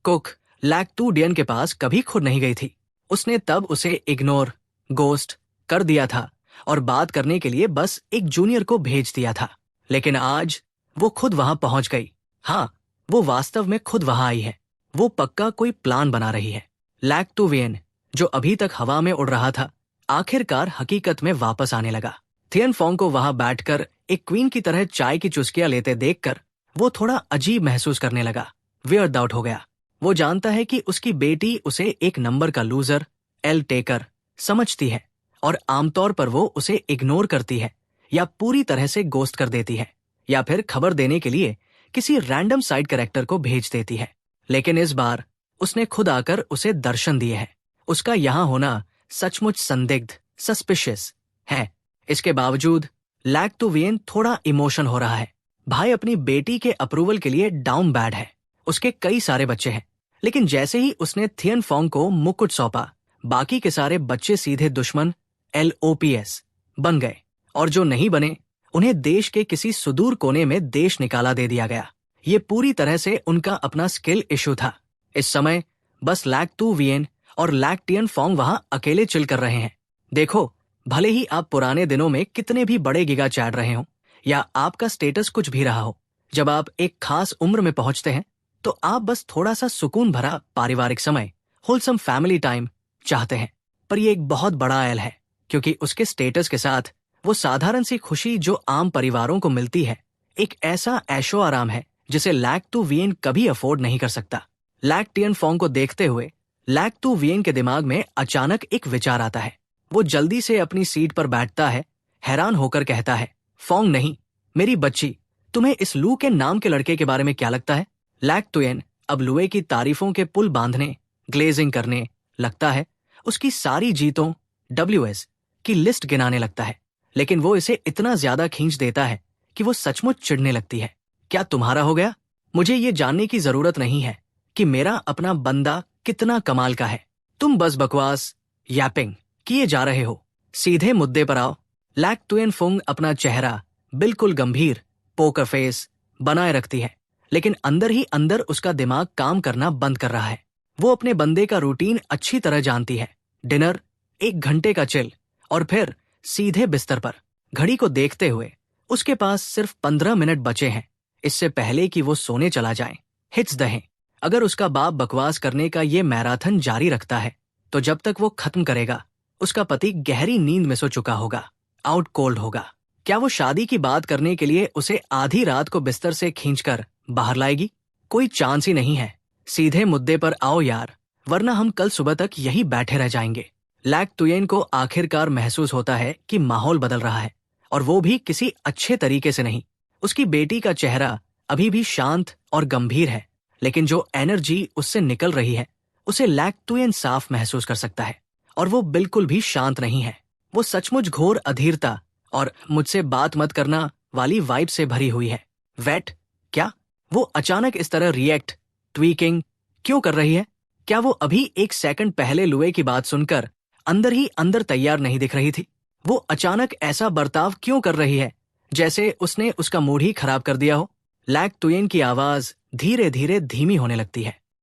कुक लैक टू डियन के पास कभी खुद नहीं गई थी। उसने तब उसे इग्नोर, गोस्ट कर दिया था और बात करने के लिए बस एक जूनियर को भेज दिया था। लेकिन आज वो खुद वहां पहुंच गई। हाँ, वो वास्तव में खुद वहां आई है। वो पक्का कोई प्लान बना रही है। लैक टू वियन, जो अभी तक हवा में उड़ रहा था, आखिरकार हकीकत में वापस आने लगा। थियन फोंग को वहां बैठकर एक क्वीन की तरह चाय की चुस्कियां लेते देखकर वो थोड़ा अजीब महसूस करने लगा। वियर्ड आउट हो गया। वो जानता है कि उसकी बेटी उसे एक नंबर का लूजर, एल टेकर समझती है और आमतौर पर वो उसे इग्नोर करती है या पूरी तरह से गोस्ट कर देती है या फिर खबर देने के लिए किसी रैंडम साइड कैरेक्टर को भेज देती है। लेकिन इस बार उसने खुद आकर उसे दर्शन दिए हैं। उसका यहाँ होना सचमुच संदिग्ध, सस्पिशियस है। इसके बावजूद लैक टू वियन थोड़ा इमोशन हो रहा है। भाई अपनी बेटी के अप्रूवल के लिए डाउन बैड है। उसके कई सारे बच्चे हैं, लेकिन जैसे ही उसने थियन फोंग को मुकुट सौंपा, बाकी के सारे बच्चे सीधे दुश्मन LOPS बन गए और जो नहीं बने उन्हें देश के किसी सुदूर कोने में देश निकाला दे दिया गया। ये पूरी तरह से उनका अपना स्किल इशू था। इस समय बस लैक टू वियन और लैक टियन फोंग वहां अकेले चिल कर रहे हैं। देखो, भले ही आप पुराने दिनों में कितने भी बड़े गिगा चैट रहे हो या आपका स्टेटस कुछ भी रहा हो, जब आप एक खास उम्र में पहुंचते हैं तो आप बस थोड़ा सा सुकून भरा पारिवारिक समय, होलसम फैमिली टाइम चाहते हैं। पर ये एक बहुत बड़ा एल है, क्योंकि उसके स्टेटस के साथ वो साधारण सी खुशी जो आम परिवारों को मिलती है, एक ऐसा ऐशो आराम है जिसे लैक टू वियन कभी अफोर्ड नहीं कर सकता। लैक टियन फोंग को देखते हुए लैक टू वियन के दिमाग में अचानक एक विचार आता है। वो जल्दी से अपनी सीट पर बैठता है, हैरान होकर कहता है, फोंग नहीं, मेरी बच्ची, तुम्हें इस लू के नाम के लड़के के बारे में क्या लगता है? लैक तुयन अब लुए की तारीफों के पुल बांधने, ग्लेजिंग करने लगता है, उसकी सारी जीतों WS की लिस्ट गिनाने लगता है, लेकिन वो इसे इतना ज्यादा खींच देता है कि वो सचमुच चिढ़ने लगती है। क्या तुम्हारा हो गया? मुझे ये जानने की जरूरत नहीं है कि मेरा अपना बंदा कितना कमाल का है। तुम बस बकवास यापिंग किए जा रहे हो। सीधे मुद्दे पर आओ। लैक तुयन फुंग अपना चेहरा बिल्कुल गंभीर पोकर फेस बनाए रखती है, लेकिन अंदर ही अंदर उसका दिमाग काम करना बंद कर रहा है। वो अपने बंदे का रूटीन अच्छी तरह जानती है। डिनर, 1 घंटे का चिल और फिर सीधे बिस्तर पर। घड़ी को देखते हुए उसके पास सिर्फ 15 मिनट बचे हैं, इससे पहले कि वो सोने चला जाए। हिट्स दहें, अगर उसका बाप बकवास करने का ये मैराथन जारी रखता है तो जब तक वो खत्म करेगा उसका पति गहरी नींद में सो चुका होगा, आउट कोल्ड होगा। क्या वो शादी की बात करने के लिए उसे आधी रात को बिस्तर से खींचकर बाहर लाएगी? कोई चांस ही नहीं है। सीधे मुद्दे पर आओ यार, वरना हम कल सुबह तक यही बैठे रह जाएंगे। लैक तुयेन को आखिरकार महसूस होता है कि माहौल बदल रहा है, और वो भी किसी अच्छे तरीके से नहीं। उसकी बेटी का चेहरा अभी भी शांत और गंभीर है, लेकिन जो एनर्जी उससे निकल रही है उसे लैक तुयेन साफ महसूस कर सकता है, और वो बिल्कुल भी शांत नहीं है। वो सचमुच घोर अधीरता और मुझसे बात मत करना वाली वाइब से भरी हुई है। वेट, क्या वो अचानक इस तरह रिएक्ट, ट्वीकिंग क्यों कर रही है? क्या वो अभी 1 सेकंड पहले लुए की बात सुनकर अंदर ही अंदर तैयार नहीं दिख रही थी? वो अचानक ऐसा बर्ताव क्यों कर रही है जैसे उसने उसका मूड ही खराब कर दिया हो? लैक तुयेन की आवाज धीरे धीरे धीमी होने लगती है।